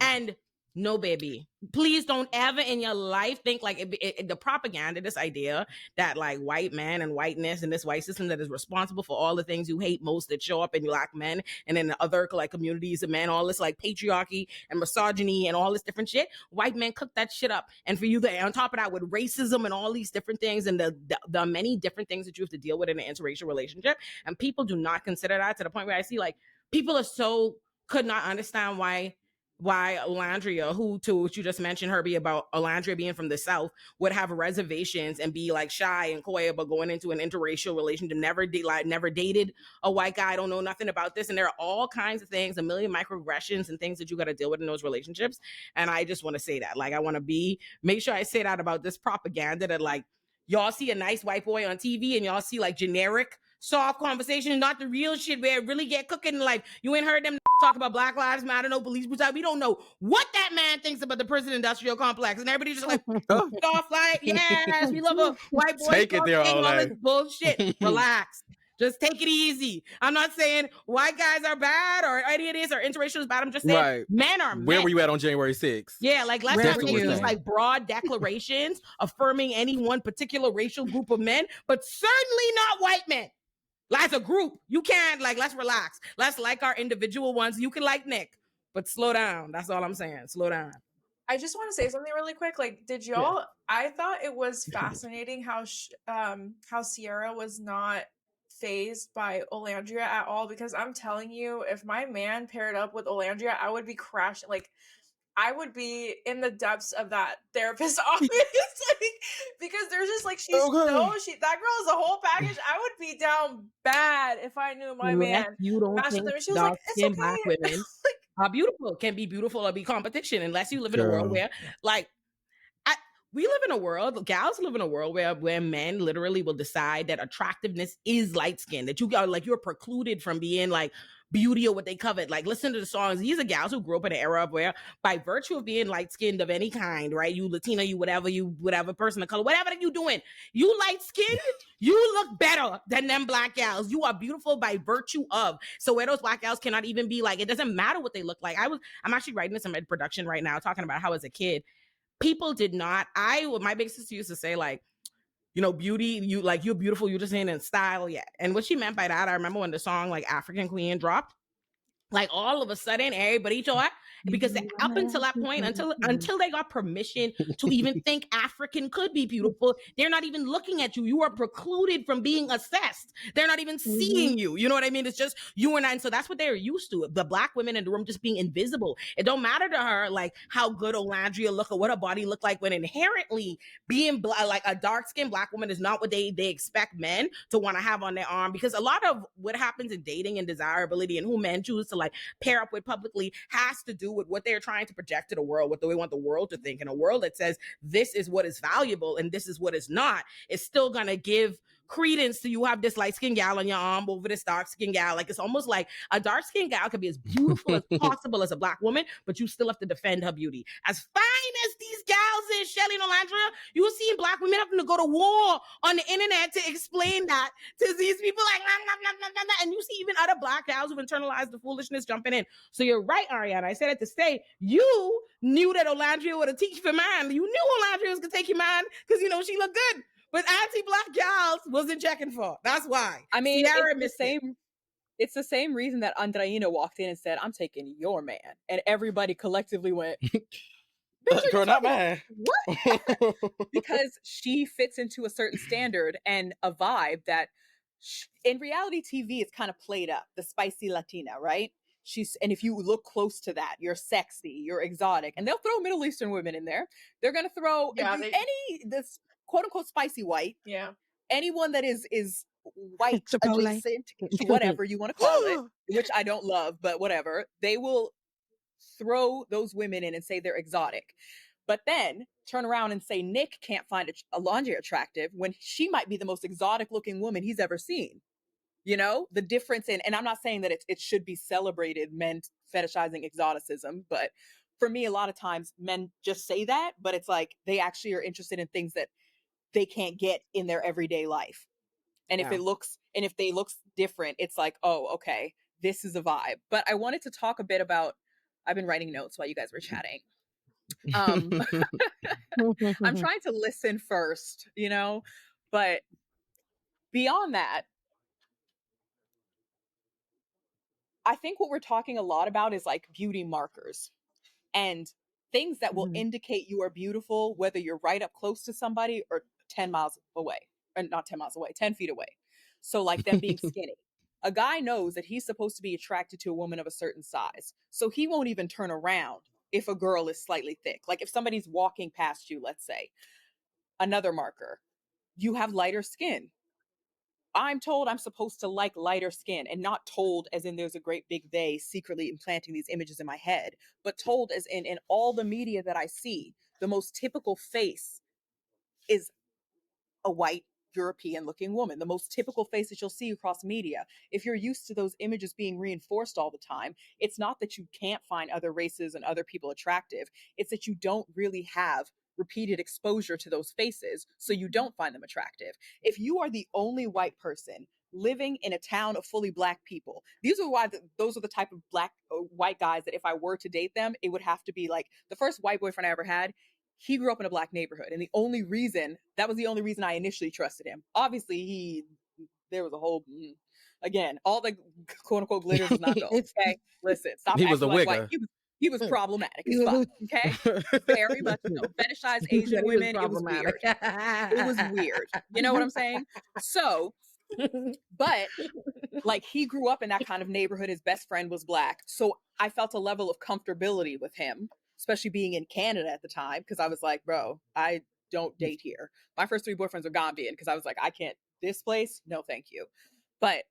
and no, baby. Please don't ever in your life think like the propaganda, this idea that like white men and whiteness and this white system that is responsible for all the things you hate most that show up in Black men and in the other like communities of men, all this like patriarchy and misogyny and all this different shit. White men cook that shit up. And for you to, on top of that, with racism and all these different things and the many different things that you have to deal with in an interracial relationship, and people do not consider that, to the point where I see like people are so could not understand why Olandria, who to what you just mentioned, Herbie, about Olandria being from the South, would have reservations and be like shy and coy about going into an interracial relationship, never dated a white guy, don't know nothing about this. And there are all kinds of things, a million microaggressions and things that you got to deal with in those relationships. And I just want to say that, like, I want to make sure I say that about this propaganda that like, y'all see a nice white boy on TV and y'all see like generic soft conversation, not the real shit where it really get cooking in life. You ain't heard them talk about Black Lives Matter, no police brutality. We don't know what that man thinks about the prison industrial complex. And everybody just like, off like, yes, we love a white boy. Take it there, all Olay. this bullshit. Relax. Just take it easy. I'm not saying white guys are bad or any of this or interracial is bad. I'm just saying men are men. Where were you at on January 6th? Yeah, like let's not make these like broad declarations affirming any one particular racial group of men, but certainly not white men. Like, as a group, you can't, like, let's relax. Let's like our individual ones. You can like Nick, but slow down. That's all I'm saying. Slow down. I just want to say something really quick. Like, did y'all? Yeah. I thought it was fascinating how Sierra was not phased by Olandria at all, because I'm telling you, if my man paired up with Olandria, I would be crashing. Like, I would be in the depths of that therapist's office, like, because there's just like that girl is a whole package. I would be down bad if I knew my man. You don't think she was like, it's okay. Black women are beautiful, can be beautiful or be competition, unless you live in a world where like we live in a world, gals live in a world where men literally will decide that attractiveness is light skin, that you are like, you're precluded from being like beauty or what they covet. Like, listen to the songs. These are gals who grew up in an era where by virtue of being light skinned of any kind, right? You Latina, you whatever person of color, whatever that you doing, you light skinned, you look better than them black gals. You are beautiful by virtue of. So where those black gals cannot even be like, it doesn't matter what they look like. I'm actually writing this in mid-production right now, talking about how as a kid, people did not, my big sister used to say like, beauty, you're beautiful, you just ain't in style yet. And what she meant by that, I remember when the song like African Queen dropped, like all of a sudden everybody thought, because up until that point, until they got permission to even think African could be beautiful, they're not even looking at you. You are precluded from being assessed. They're not even seeing you. You know what I mean? It's just you and I. And so that's what they're used to. The black women in the room just being invisible. It don't matter to her like how good Olandria look or what her body look like, when inherently being like a dark-skinned black woman is not what they expect men to want to have on their arm. Because a lot of what happens in dating and desirability and who men choose to like pair up with publicly has to do with what they're trying to project to the world, what they want the world to think. In a world that says this is what is valuable and this is what is not, it's still gonna give credence to you have this light-skinned gal on your arm over this dark-skinned gal. Like, it's almost like a dark-skinned gal could be as beautiful as possible as a black woman, but you still have to defend her beauty. As fine as these gals is, Chelly and Olandria, you see black women having to go to war on the internet to explain that to these people, like, and you see even other black gals who've internalized the foolishness jumping in. So you're right, Ariana. I said it to say, you knew that Olandria would have teach for man. You knew Olandria was going to take your man because, she looked good. But anti-black gals wasn't checking for. That's why. I mean, it's the same reason that Andreina walked in and said, I'm taking your man. And everybody collectively went, girl, not mine. What? Because she fits into a certain standard and a vibe that in reality TV is kind of played up, the spicy Latina, right? and if you look close to that, you're sexy, you're exotic, and they'll throw Middle Eastern women in there. They're gonna throw this quote unquote spicy white. Yeah. Anyone that is white Chipotle. adjacent, whatever you want to call it, which I don't love, but whatever. They will throw those women in and say they're exotic. But then turn around and say Nick can't find Olandria attractive when she might be the most exotic looking woman he's ever seen. You know, the difference in, and I'm not saying that it should be celebrated, men fetishizing exoticism, but for me, a lot of times men just say that, but it's like they actually are interested in things that they can't get in their everyday life. And if they looks different, it's like, oh, okay, this is a vibe. But I wanted to talk a bit about, I've been writing notes while you guys were chatting. I'm trying to listen first, you know, but beyond that, I think what we're talking a lot about is like beauty markers and things that will indicate you are beautiful, whether you're right up close to somebody or 10 miles away, or not 10 miles away, 10 feet away. So like them being skinny. A guy knows that he's supposed to be attracted to a woman of a certain size. So he won't even turn around if a girl is slightly thick. Like if somebody's walking past you, let's say. Another marker, you have lighter skin. I'm told I'm supposed to like lighter skin, and not told as in there's a great big they secretly implanting these images in my head, but told as in all the media that I see, the most typical face is a white European looking woman, the most typical face that you'll see across media. If you're used to those images being reinforced all the time, it's not that you can't find other races and other people attractive. It's that you don't really have repeated exposure to those faces, so you don't find them attractive. If you are the only white person living in a town of fully black people, those are the type of white guys that if I were to date them, it would have to be like the first white boyfriend I ever had. He grew up in a black neighborhood, and that was the only reason I initially trusted him. Obviously, there was a whole, again, all the quote unquote glitters is not gold. Okay, listen, stop. He was a like wigger. He was problematic as fuck. Okay, very much so. Fetishized Asian women. It was weird. It was weird. You know what I'm saying? So, but like he grew up in that kind of neighborhood. His best friend was black, so I felt a level of comfortability with him, especially being in Canada at the time, because I was like, bro, I don't date here. My first 3 boyfriends were Gambian because I was like, I can't, this place, no thank you. But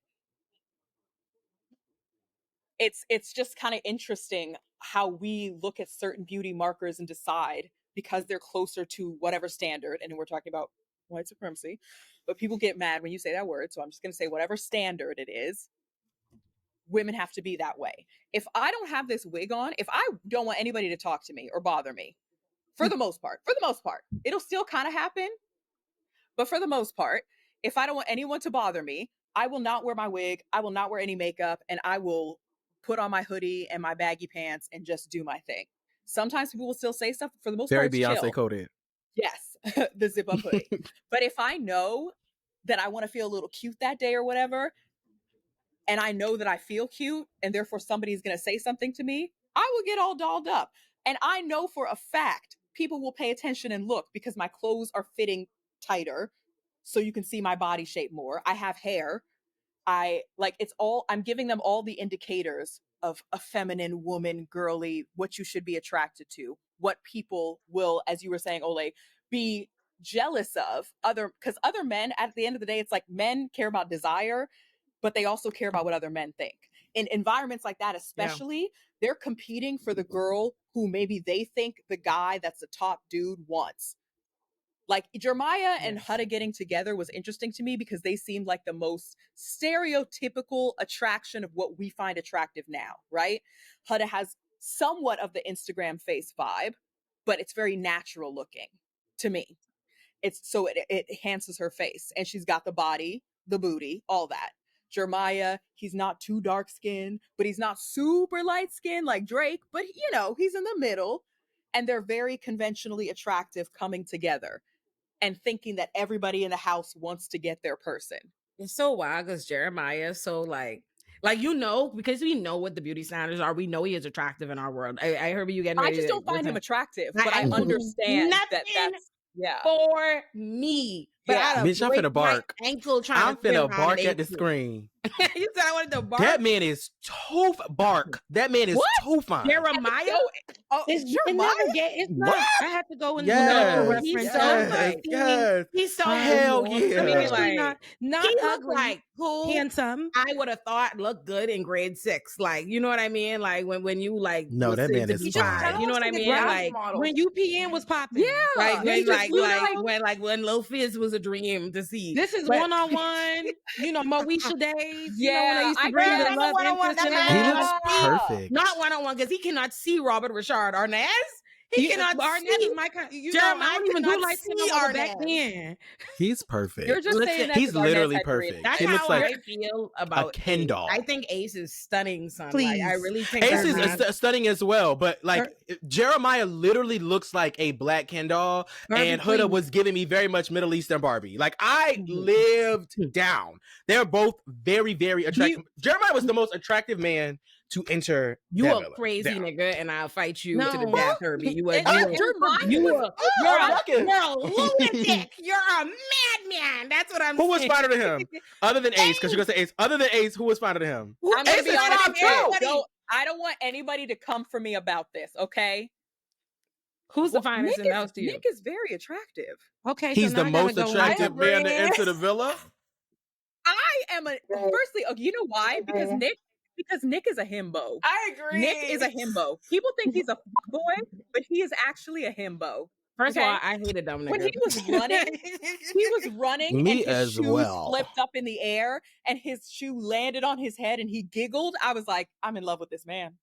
it's just kind of interesting how we look at certain beauty markers and decide because they're closer to whatever standard, and we're talking about white supremacy, but people get mad when you say that word, so I'm just going to say whatever standard it is, women have to be that way. If I don't have this wig on, if I don't want anybody to talk to me or bother me, for the most part, it'll still kind of happen. But for the most part, if I don't want anyone to bother me, I will not wear my wig. I will not wear any makeup, and I will put on my hoodie and my baggy pants and just do my thing. Sometimes people will still say stuff. For the most Very part, it's Beyonce chill. coded. Yes, the zip up hoodie. But if I know that I want to feel a little cute that day or whatever, and I know that I feel cute, and therefore somebody's going to say something to me, I will get all dolled up. And I know for a fact people will pay attention and look because my clothes are fitting tighter so you can see my body shape more. I have hair. I'm giving them all the indicators of a feminine woman, girly, what you should be attracted to, what people will, as you were saying, Olay, be jealous of because other men, at the end of the day, it's like men care about desire, but they also care about what other men think. In environments like that, especially, they're competing for the girl who maybe they think the guy that's the top dude wants. Like Jeremiah and Huda getting together was interesting to me because they seemed like the most stereotypical attraction of what we find attractive now, right? Huda has somewhat of the Instagram face vibe, but it's very natural looking to me. It enhances her face, and she's got the body, the booty, all that. Jeremiah, he's not too dark skinned, but he's not super light skinned like Drake, but he's in the middle, and they're very conventionally attractive coming together and thinking that everybody in the house wants to get their person. It's so wild because Jeremiah is so like because we know what the beauty standards are. We know he is attractive in our world. I heard you getting ready. I just don't find him attractive, but I understand nothing that's for me. But Yeah. I had a Bitch, I'm break finna my bark. ankle trying I'm to spin finna around bark an at the 18. screen. You said I wanted to bark? That man is too bark. That man is What? too fine. Jeremiah? Oh, It Jeremiah. never get. It's What? not. I had to go and look Yes, up the No, reference. he's so I've like seen, yes. he's so Hell good. yeah. I mean, Seriously, like not he looked ugly, like who handsome. I would have thought looked good in grade 6. Like, you know what I mean? Like when you like No, was that seen man to is be just fine. fine. You know what I kinda mean? looks like a Like model. When UPN was popping. Yeah. like This when is, you know, when Lil Fizz was a dream to see. this is But- one-on-one, you know, Moesha days. You know, when Yeah, they used to I bring get the it. love One-on-one, interest that in man He it. looks perfect. not one-on-one because he cannot see Robert Richard Arnaz. He cannot Arnett see is my kind. You Jeremiah know, I don't even cannot do light skin see no more back Arnaz. then. He's perfect. You're just saying that He's 'cause Arnaz literally had green. perfect. That's He looks how like I feel about Ken Ace. doll. I think Ace is stunning, son. Please. Like, I really think Ace is Arnaz- stunning as well, but like Jeremiah literally looks like a black Ken doll, Barbie, and Huda please. was giving me very much Middle Eastern Barbie. Like I lived down. They're both very, very attractive. Jeremiah was the most attractive man to enter. You that a villa. crazy Down. nigga, and I'll fight you to the No. death, Herbie. You And a Jeremiah you was- a- you're I'm a fucking- you're a lunatic. You're a madman. That's what I'm Who was saying. finer than him? Other than Ace, because you're gonna say Ace. Other than Ace, who was finer than him? I'm gonna Ace be is honest top with you. two. I don't want anybody to come for me about this, okay? Who's the Well, finest in the house to you? Nick is very attractive. Okay, He's so the now I gotta most go attractive on. man to enter the villa. I am a firstly, you know why? Because Nick is a himbo. I agree. Nick is a himbo. People think he's a boy, but he is actually a himbo. First Okay. of all, I hate a dumb nigga. When he was running, Me and his as shoe well. flipped up in the air, and his shoe landed on his head, and he giggled. I was like, I'm in love with this man.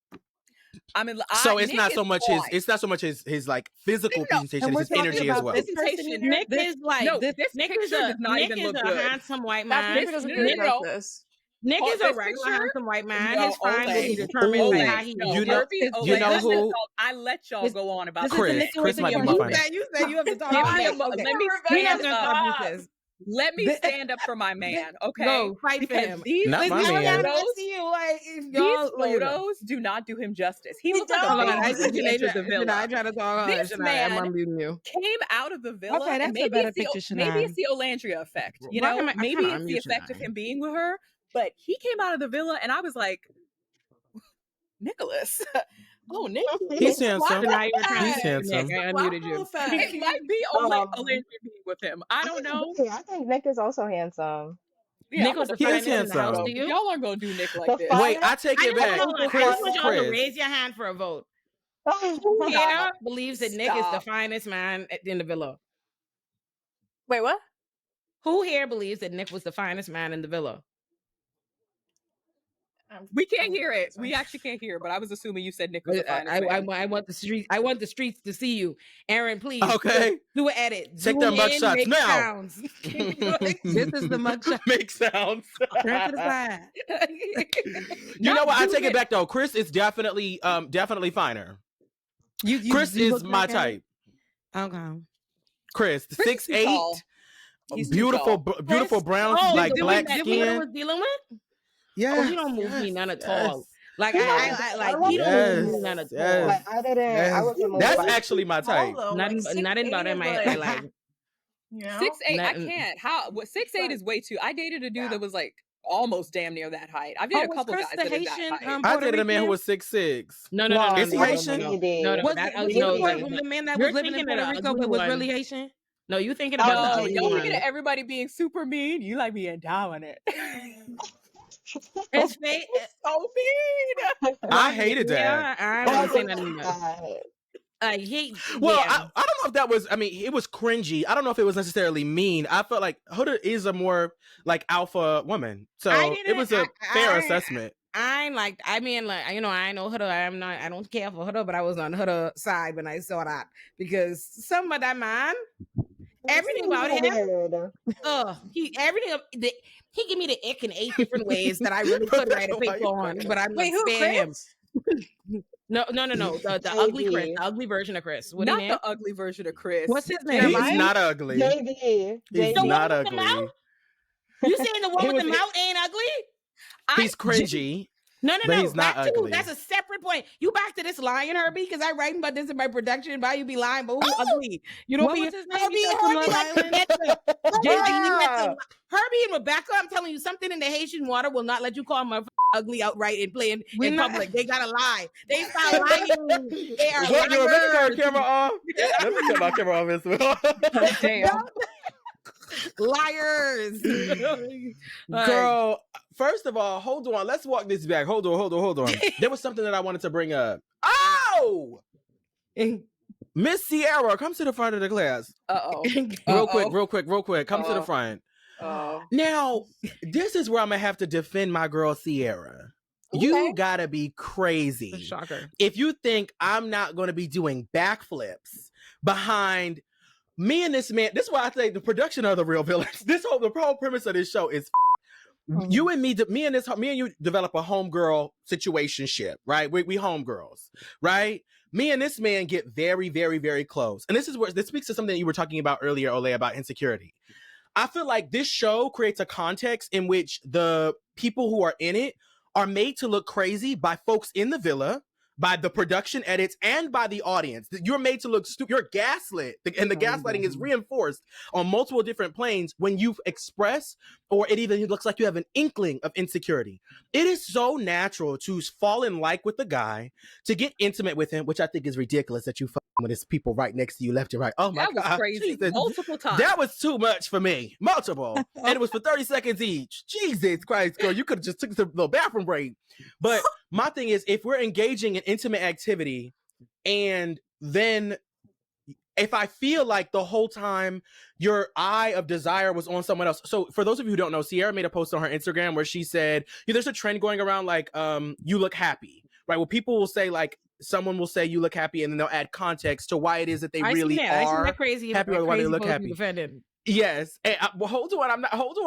So it's Nick not is so much fine. his like physical presentation, And it's we're his energy talking as about well. this Presentation. Nick is like No, this. this Nick is picture a does not Nick even is look a good. handsome white That man. picture doesn't No, even no, look no. like this. Nick is a this regular picture? handsome white man. No, His fine will be Olay. determined Ooh. by how he You know- Olay, know listen, who- I let y'all This- go on about this is Chris, the Nick Chris might be question. my You finest. said you have to talk Give about me a this. mo- Okay. let me We're not stand gonna up. talk about this. Let me This- stand up for my man, okay? Go fight for Because him. these Not my Listen, man. I see you like These y'all. photos do not do him justice. He looks like a Hold on, baby I when see he entered the Shanae. villa. I try to talk. This Shanae, man I'm unmuting you. Came out of the villa. Okay, and that's a maybe better it's the, picture, maybe Shanae. it's the Olandria effect. You Why know, am I maybe trying to it's the unmute effect of Shanae? him being with her. But he came out of the villa, and I was like, Nicholas. Oh, Nick. He's handsome. Now you're trying He's to handsome. Nick, I unmuted you. It might be Olandria being with him. I don't know. I think Nick is also handsome. Yeah, Nick was the He is finest in the house handsome. to you. y'all aren't gonna do Nick like The this. fire- Wait, I take it back. I Chris, just want y'all to Chris. raise your hand for a vote. Oh, Hannah believes that Nick is the Stop. finest man in the villa. Wait, what? Who here believes that Nick was the finest man in the villa? We can't hear it. We actually can't hear, but I was assuming you said Nick was the finest man. I want the streets. I want the streets to see you, Aaron. Please, Okay. do an edit. Take Zoom them mug in, shots make now. sounds. This is the mugshot. Make sounds. Turn to the side. You know what? I do take it it. back though. Chris is definitely finer. You Chris you is look my like him? type. Okay. Chris, Chris is 6'8", tall. He's too beautiful, tall. beautiful brown, Oh, like the black one that Huda skin. was dealing with. Yeah. Oh, he don't move me none at all. Like Yeah, I like I he don't Yes, move me none at yes. all. Like, I didn't. I Yes. wasn't moved That's by- actually my type. Nothing about him. I like. You know? 6'8", I Nothing. can't. How? What? 6'8" is way too. I dated a dude that was like almost damn near that height. I've dated a was couple Chris guys the that are that Haitian, height. I Puerto dated a man who Rican? was 6'6". No. Is he Haitian? No. Was That, was no, he like, the man that you're was living in thinking of Puerto the Rico ugly but was one. really Haitian? no, you thinking Oh, about Oh, the ugly y'all one. looking at everybody being super mean. You like being dominant. His face. So mean. I hated that. Yeah, I don't say nothing about. God. He. Well, yeah. I don't know if that was. I mean, it was cringy. I don't know if it was necessarily mean. I felt like Huda is a more like alpha woman, so it was a fair assessment. I mean, like, you know, I know Huda. I don't care for Huda, but I was on Huda side when I saw that because some of that man, everything about him, Weird. he give me the ick in 8 different ways that I really could write a paper on, but I'm Wait, gonna who? spare him. Chris? No. The ugly Chris, the ugly version of Chris. What do you Not name? the ugly version of Chris. What's his name? He's Jeremiah? not ugly. JB. He's JB. The not one with the ugly. mouth? You saying the one He with the was- mouth ain't ugly? He's cringy. No, But he's not that too. ugly. That's a separate point. You back to this lying, Herbie, because I writing about this in my production. Why you be lying, but who's ugly? You know What was his name? You said from Herbie, Love like Island? Herbie and Rebecca. I'm telling you, something in the Haitian water will not let you call my ugly outright and play in public. They gotta lie. They start lying. They are What, your Rebecca liars. camera off? Let me turn my camera off as well. Oh, damn. Liars. Like, Girl, first of all, hold on. Let's walk this back. Hold on. There was something that I wanted to bring up. Oh! Miss Sierra, come to the front of the class. Uh-oh. Real quick. Come to the front. Oh. Now, this is where I'm going to have to defend my girl Sierra. You gotta be crazy. Shocker. If you think I'm not going to be doing backflips behind me and this man, this is why I think the production of the real villains. The whole premise of this show is you and me and you develop a homegirl situationship, right? We homegirls, right? Me and this man get very, very, very close. And this speaks to something that you were talking about earlier, Olay, about insecurity. I feel like this show creates a context in which the people who are in it are made to look crazy by folks in the villa, by the production edits, and by the audience. You're made to look stupid. You're gaslit. And the gaslighting is reinforced on multiple different planes when you express, or it even looks like you have an inkling of insecurity. It is so natural to fall in like with the guy, to get intimate with him, which I think is ridiculous that you when it's people right next to you, left and right. Oh my God. That was crazy. Jesus. Multiple times. That was too much for me. Multiple. And it was for 30 seconds each. Jesus Christ, girl. You could have just took a little bathroom break. But my thing is, if we're engaging in intimate activity, and then if I feel like the whole time your eye of desire was on someone else. So for those of you who don't know, Sierra made a post on her Instagram where she said, there's a trend going around like, you look happy, right? Well, people will say like, someone will say you look happy, and then they'll add context to why it is that they really are crazy happy or why they look happy. Yes. And well, hold on. Hold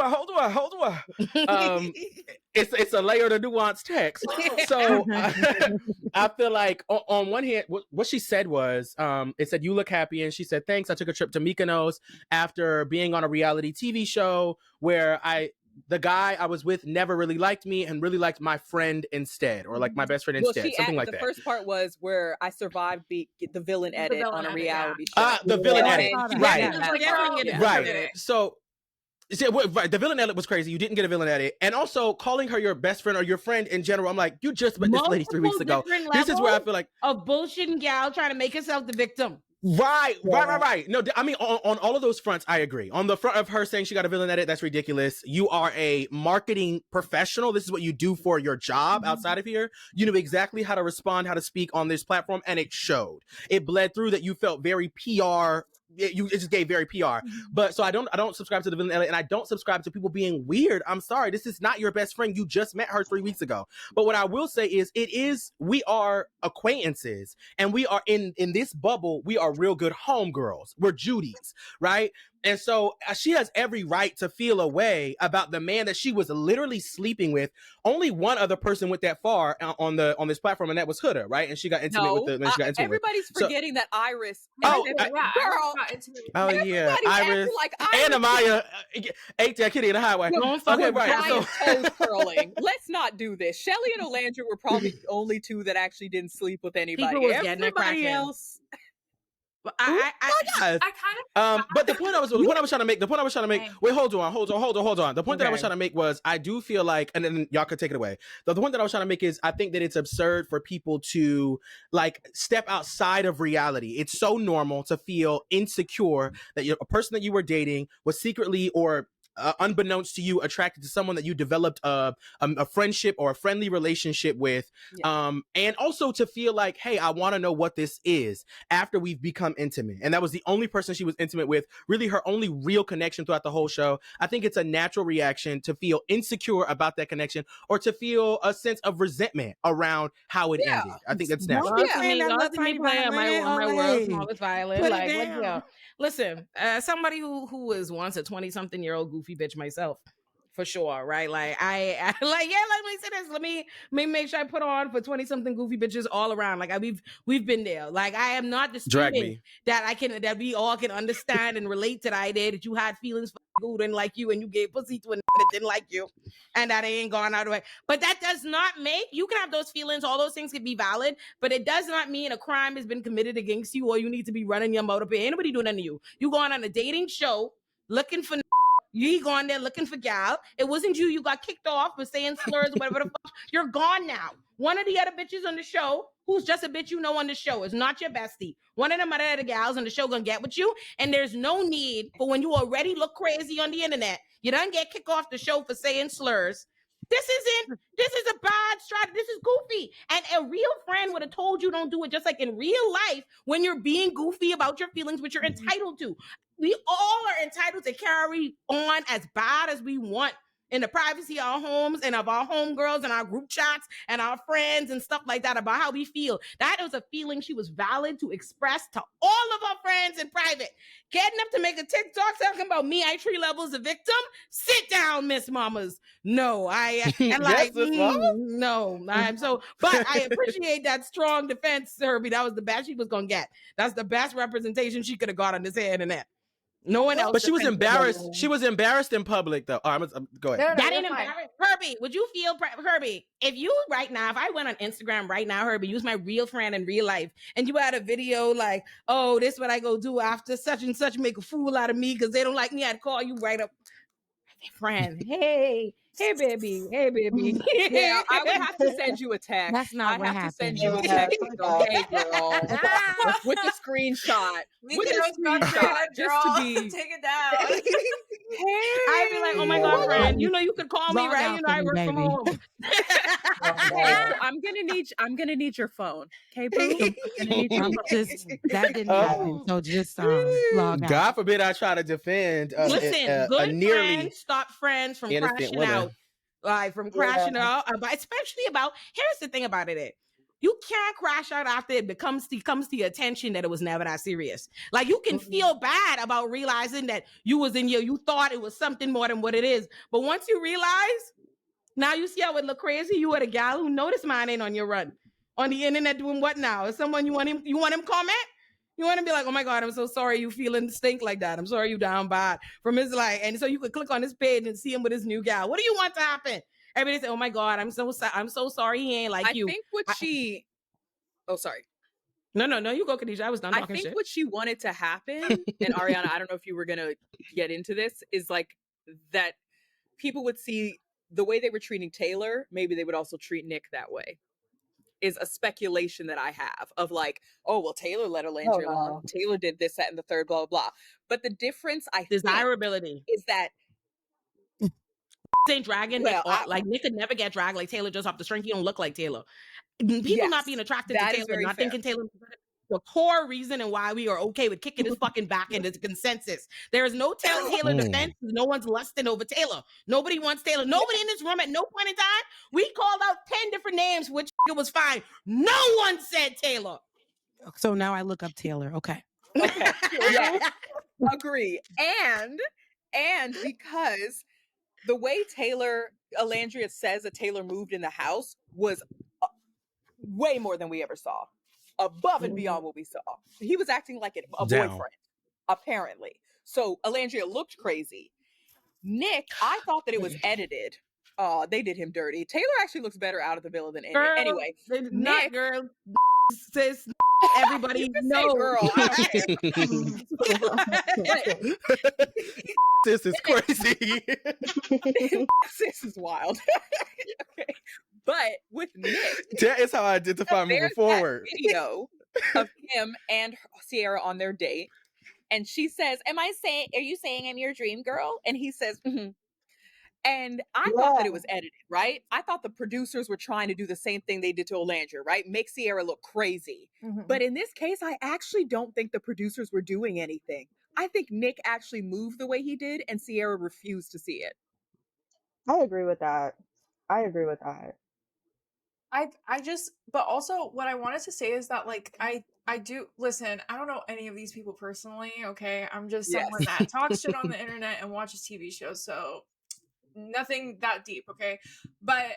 on. It's a layered or nuanced text. So I feel like on one hand, what she said was, it said, you look happy. And she said, thanks. I took a trip to Mykonos after being on a reality TV show where the guy I was with never really liked me and really liked my friend instead, or like my best friend instead, something like that. The first part was where I survived the villain edit on a reality show. The villain edit, right? Right. So, right, the villain edit was crazy. You didn't get a villain edit, and also calling her your best friend or your friend in general. I'm like, you just met this lady 3 weeks ago. This is where I feel like a bullshitting gal trying to make herself the victim. Right. No, I mean, on all of those fronts, I agree. On the front of her saying she got a villain edit, that's ridiculous. You are a marketing professional. This is what you do for your job outside of here. You knew exactly how to respond, how to speak on this platform, and it showed. It bled through that you felt very PR. It just gave very PR. But so I don't subscribe to the villain edit, and I don't subscribe to people being weird. I'm sorry. This is not your best friend. You just met her 3 weeks ago. But what I will say is we are acquaintances, and we are in this bubble. We are real good homegirls. We're Judy's, right? And so she has every right to feel a way about the man that she was literally sleeping with. Only one other person went that far on this platform, and that was Huda, right? And she got intimate with the. She got intimate everybody's forgetting that Iris. Oh, girl. Yeah, Iris, like Iris. and Amaya ate that kitty in the highway. Okay, right. So, toes curling. Let's not do this. Shelly and Olandria were probably the only two that actually didn't sleep with anybody. Everybody else. I kind of. But the point I was trying to make. Wait, hold on. The point that I was trying to make was, I do feel like, and then y'all could take it away. The point that I was trying to make is, I think that it's absurd for people to like step outside of reality. It's so normal to feel insecure that a person that you were dating was secretly or unbeknownst to you attracted to someone that you developed a friendship or a friendly relationship with, and also to feel like, hey, I want to know what this is after we've become intimate. And that was the only person she was intimate with, really her only real connection throughout the whole show. I think it's a natural reaction to feel insecure about that connection, or to feel a sense of resentment around how it ended. I think that's natural. My world, smallest violin. Listen, as somebody who was once a 20-something-year-old goofy bitch myself, for sure, right? Like I like, yeah, let me say this. Let me make sure I put on for 20-something goofy bitches all around. Like we've been there. Like I am not Drag disputing me. that we all can understand and relate to the idea that you had feelings for who didn't like you and you gave pussy to a that didn't like you, and that ain't gone out of the way. But that does not make, you can have those feelings, all those things can be valid, but it does not mean a crime has been committed against you or you need to be running your motor. Ain't nobody doing that to you. You going on a dating show looking for, you going there looking for gal. It wasn't you. You got kicked off for saying slurs or whatever the fuck. You're gone now. One of the other bitches on the show, who's just a bitch you know on the show, is not your bestie. One of them other gals on the show gonna get with you, and there's no need for, when you already look crazy on the internet, you don't get kicked off the show for saying slurs. This is a bad strategy. This is goofy. And a real friend would have told you don't do it, just like in real life when you're being goofy about your feelings, which you're entitled to. We all are entitled to carry on as bad as we want in the privacy of our homes and of our homegirls and our group chats and our friends and stuff like that about how we feel. That was a feeling she was valid to express to all of our friends in private. Getting up to make a TikTok talking about me, I treat Level as a victim. Sit down, Miss Mamas. No, and like, no, I'm so, but I appreciate that strong defense, Herbie. That was the best she was going to get. That's the best representation she could have got on this internet. No one else. But she was embarrassed. She was embarrassed in public, though. Go ahead. No, That you're ain't fine. embarrassing. Herbie, would you feel, Herbie, if you right now, if I went on Instagram right now, Herbie, use my real friend in real life, and you had a video like, oh, this is what I go do after such and such make a fool out of me because they don't like me, I'd call you right up. Hey, friend, hey baby, Yeah, I would have to send you a text. That's not what I'd have happened. to send you a Yeah, text. yeah. Hey, girl, with a screenshot. We With can a roast about screenshot, that, just girl. to be. Take it down. I'd be like, oh my God, friend, you know you could call me, Log right? out You know for I me, work from baby. home. Okay, so I'm gonna need your phone. Okay, boo. I'm gonna need your I'm phone. just, that didn't happen. So just log out. God forbid I try to defend Listen, a good nearly friends stop friends from innocent crashing woman. out. Like from crashing Yeah. out, but especially about, here's the thing about it. You can't crash out after it comes to your attention that it was never that serious. Like you can feel bad about realizing that you thought it was something more than what it is. But once you realize, now you see how it look crazy. You were the gal who noticed mine ain't on your run. On the internet doing what now? Is someone you want him comment? You want to be like, oh my God, I'm so sorry you feeling stink like that. I'm sorry you down bad from his life. And so you could click on his page and see him with his new gal. What do you want to happen? Everybody say, oh my God, I'm so sorry he ain't like you. I think what she. Oh, sorry. No, you go, Khadijah. I was done I talking think shit. what she wanted to happen, and Ariana, I don't know if you were gonna get into this, is like that people would see the way they were treating Taylor, maybe they would also treat Nick that way. Is a speculation that I have of like, oh well, Taylor let Olandria alone. Taylor did this, that, and the third, blah, blah, blah. But the difference, I think, Desirability is that ain't dragging well, Nick. Nick could never get dragged like Taylor just off the string. He don't look like Taylor. People not being attracted to Taylor, not thinking Taylor. The core reason and why we are okay with kicking his fucking back into the consensus. There is no Taylor defense. No one's lusting over Taylor. Nobody wants Taylor. Nobody in this room at no point in time. We called out 10 different names, which it was fine. No one said Taylor. So now I look up Taylor. Okay. Okay. Yeah. Agree. And because the way Olandria says that Taylor moved in the house was way more than we ever saw. Above and beyond what we saw. He was acting like a boyfriend, apparently. So Olandria looked crazy. Nick, I thought that it was edited. They did him dirty. Taylor actually looks better out of the villa than in it. Anyway, Nick, girl, sis, everybody knows. Girl, I don't care. This is crazy. This is wild. Okay. But with Nick, that is how I identify moving forward. Video of him and Sierra on their date, and she says, are you saying I'm your dream girl? And he says, mm-hmm. And I thought that it was edited, right? I thought the producers were trying to do the same thing they did to Olandria, right? Make Sierra look crazy. Mm-hmm. But in this case, I actually don't think the producers were doing anything. I think Nick actually moved the way he did, and Sierra refused to see it. I agree with that. But also what I wanted to say is that like I do listen, I don't know any of these people personally, okay? I'm just someone that talks shit on the internet and watches TV shows, so nothing that deep, okay? But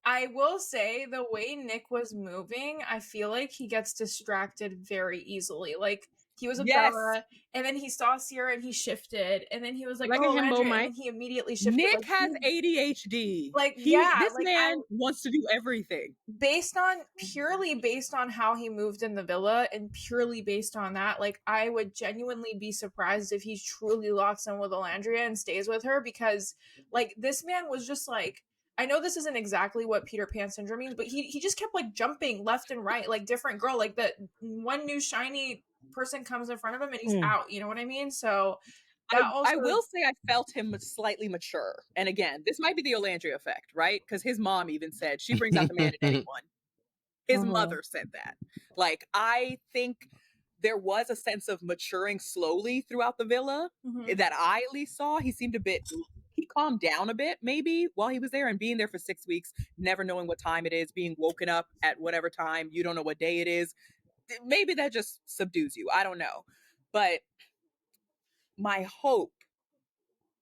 I will say the way Nick was moving, I feel like he gets distracted very easily. Like he was with Yes. Bella, and then he saw Sierra and he shifted, and then he was like, Like a "Oh, himbo, Olandria," and Mike. then he immediately shifted. Nick Like, has ADHD. Like, This like, man wants to do everything. purely based on how he moved in the villa, and purely based on that, like, I would genuinely be surprised if he truly locks in with Olandria and stays with her, because like this man was just like, I know this isn't exactly what Peter Pan syndrome means, but he just kept like jumping left and right, like different girl, like that one new shiny person comes in front of him and he's out, you know what I mean? So that I will say I felt him slightly mature. And again, this might be the Olandria effect, right? Because his mom even said she brings out the man in anyone. His mother said that. Like, I think there was a sense of maturing slowly throughout the villa that I at least saw. He seemed he calmed down a bit maybe while he was there, and being there for 6 weeks, never knowing what time it is, being woken up at whatever time, you don't know what day it is. Maybe that just subdues you. I don't know. But my hope,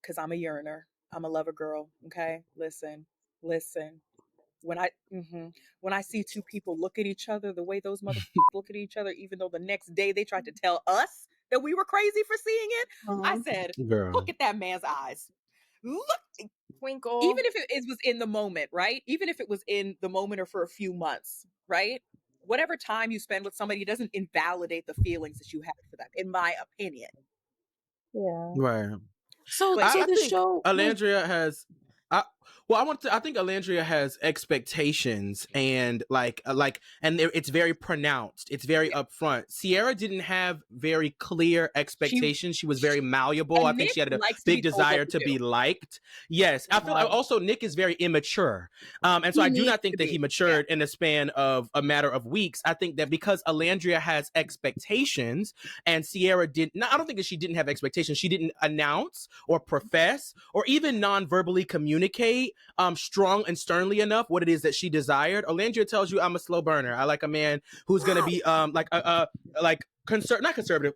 because I'm a yearner, I'm a lover girl, okay? Listen. When I see two people look at each other the way those motherfuckers look at each other, even though the next day they tried to tell us that we were crazy for seeing it, I said, Girl. look at that man's eyes. Look, twinkle. even if it was in the moment, right? Even if it was in the moment or for a few months, right? Whatever time you spend with somebody doesn't invalidate the feelings that you have for them, in my opinion. Yeah. Right. So I the think show, Olandria has. I think Olandria has expectations, and it's very pronounced. It's very upfront. Sierra didn't have very clear expectations. She was very malleable. I think she had a big desire to be liked. Yes, I feel like also Nick is very immature, and so I do not think that he matured in the span of a matter of weeks. I think that because Olandria has expectations and Sierra did not, I don't think that she didn't have expectations. She didn't announce or profess or even non-verbally communicate strong and sternly enough what it is that she desired. Olandria tells you, I'm a slow burner. I like a man who's gonna be not conservative,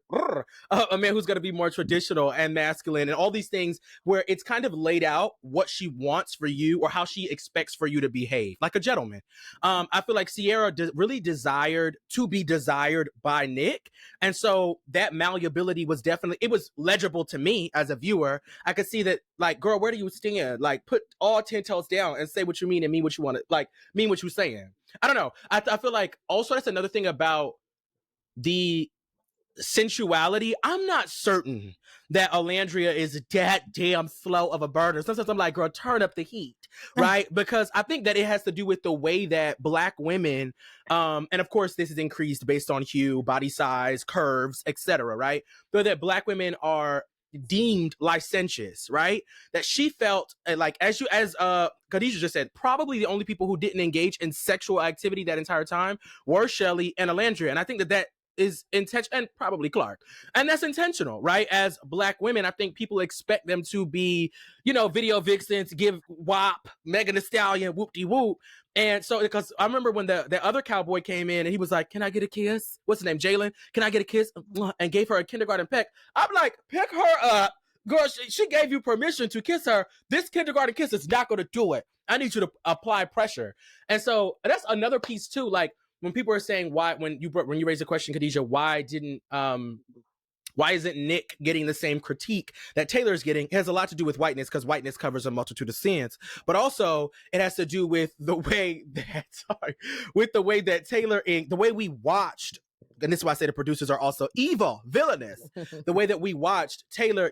a man who's going to be more traditional and masculine and all these things, where it's kind of laid out what she wants for you or how she expects for you to behave like a gentleman. I feel like Sierra really desired to be desired by Nick, and so that malleability was definitely, it was legible to me as a viewer. I could see that, like, girl, where do you stand? Like, put all 10 toes down and say what you mean and mean what you want to, like, mean what you're saying. I don't know. I feel like also that's another thing about the sensuality. I'm not certain that Olandria is that damn slow of a burner. Sometimes I'm like, girl, turn up the heat, right? Because I think that it has to do with the way that Black women, and of course this is increased based on hue, body size, curves, etc., right? But that Black women are deemed licentious, right? That she felt like, as Khadijah just said, probably the only people who didn't engage in sexual activity that entire time were Chelly and Olandria. And I think that is intentional, and probably Clark, and that's intentional, right? As Black women, I think people expect them to be, video vixens, give WAP, Megan Thee Stallion, whoop-de-whoop. And so, because I remember when the other cowboy came in and he was like, can I get a kiss? What's his name? Jalen? Can I get a kiss? And gave her a kindergarten peck. I'm like, pick her up. Girl, she gave you permission to kiss her. This kindergarten kiss is not going to do it. I need you to apply pressure. And so that's another piece too. Like, when people are saying when you raised the question, Khadijah, why isn't Nick getting the same critique that Taylor's getting? It has a lot to do with whiteness, because whiteness covers a multitude of sins. But also it has to do with the way that Taylor, the way we watched, and this is why I say the producers are also evil, villainous, the way that we watched Taylor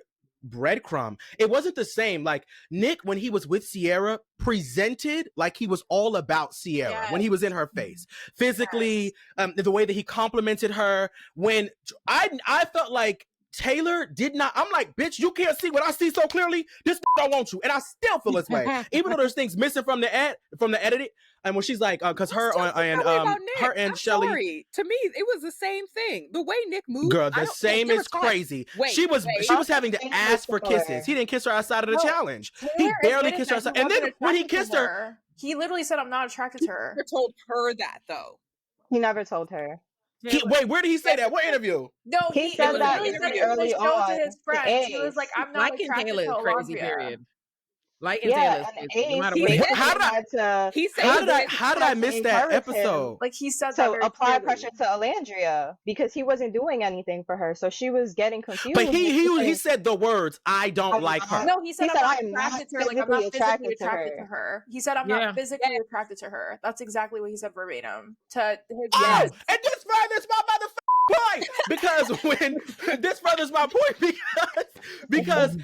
breadcrumb. It wasn't the same. Like, Nick, when he was with Sierra, presented like he was all about Sierra when he was in her face physically. The way that he complimented her, when I felt like Taylor did not. I'm like, bitch, you can't see what I see so clearly. This I want you, and I still feel this way, even though there's things missing from the edited. And when she's like, because her and Chelly. Sorry. To me, it was the same thing. The way Nick moved, girl, the same is crazy. She was having to ask for kisses. He didn't kiss her outside of the challenge. He barely kissed her outside. And then when he kissed her, he literally said, "I'm not attracted to her." He never told her that, though. He never told her. Wait, where did he say that? What interview? No, he said that really said early it on to his friends. He was like, "I'm not attracted to Olandria." Period. Like in Yeah, Taylor's and case, no Ace matter what. basically How did I- had to. He said How did I miss that encourage him episode? Like he said that to very apply clearly. pressure to Olandria because he wasn't doing anything for her, so she was getting confused. But and he saying, said the words, "I don't I'm like her." not- No, he said, He said, I'm "I'm not not attracted to her. Like, I'm not physically attracted to attracted to her. He said, I'm Yeah. not physically attracted to her. That's exactly what he said verbatim. To his Oh, Yes. and this furthers my motherfucking point because when this furthers my point because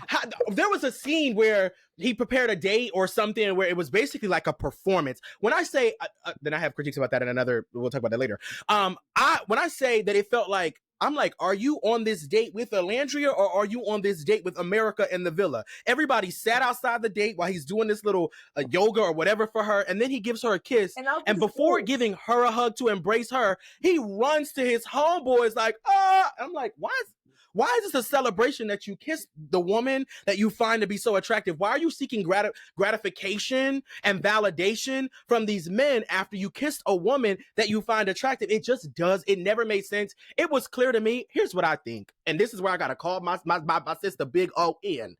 there was a scene where he prepared a date or something where it was basically like a performance. When I say, then I have critiques about that in another. We'll talk about that later. When I say that it felt like. I'm like, are you on this date with Olandria or are you on this date with America in the villa? Everybody sat outside the date while he's doing this little yoga or whatever for her. And then he gives her a kiss. And before giving her a hug to embrace her, he runs to his homeboys like, I'm like, why is this a celebration that you kissed the woman that you find to be so attractive? Why are you seeking gratification and validation from these men after you kissed a woman that you find attractive? It never made sense. It was clear to me. Here's what I think. And this is where I got to call my sister Big O in.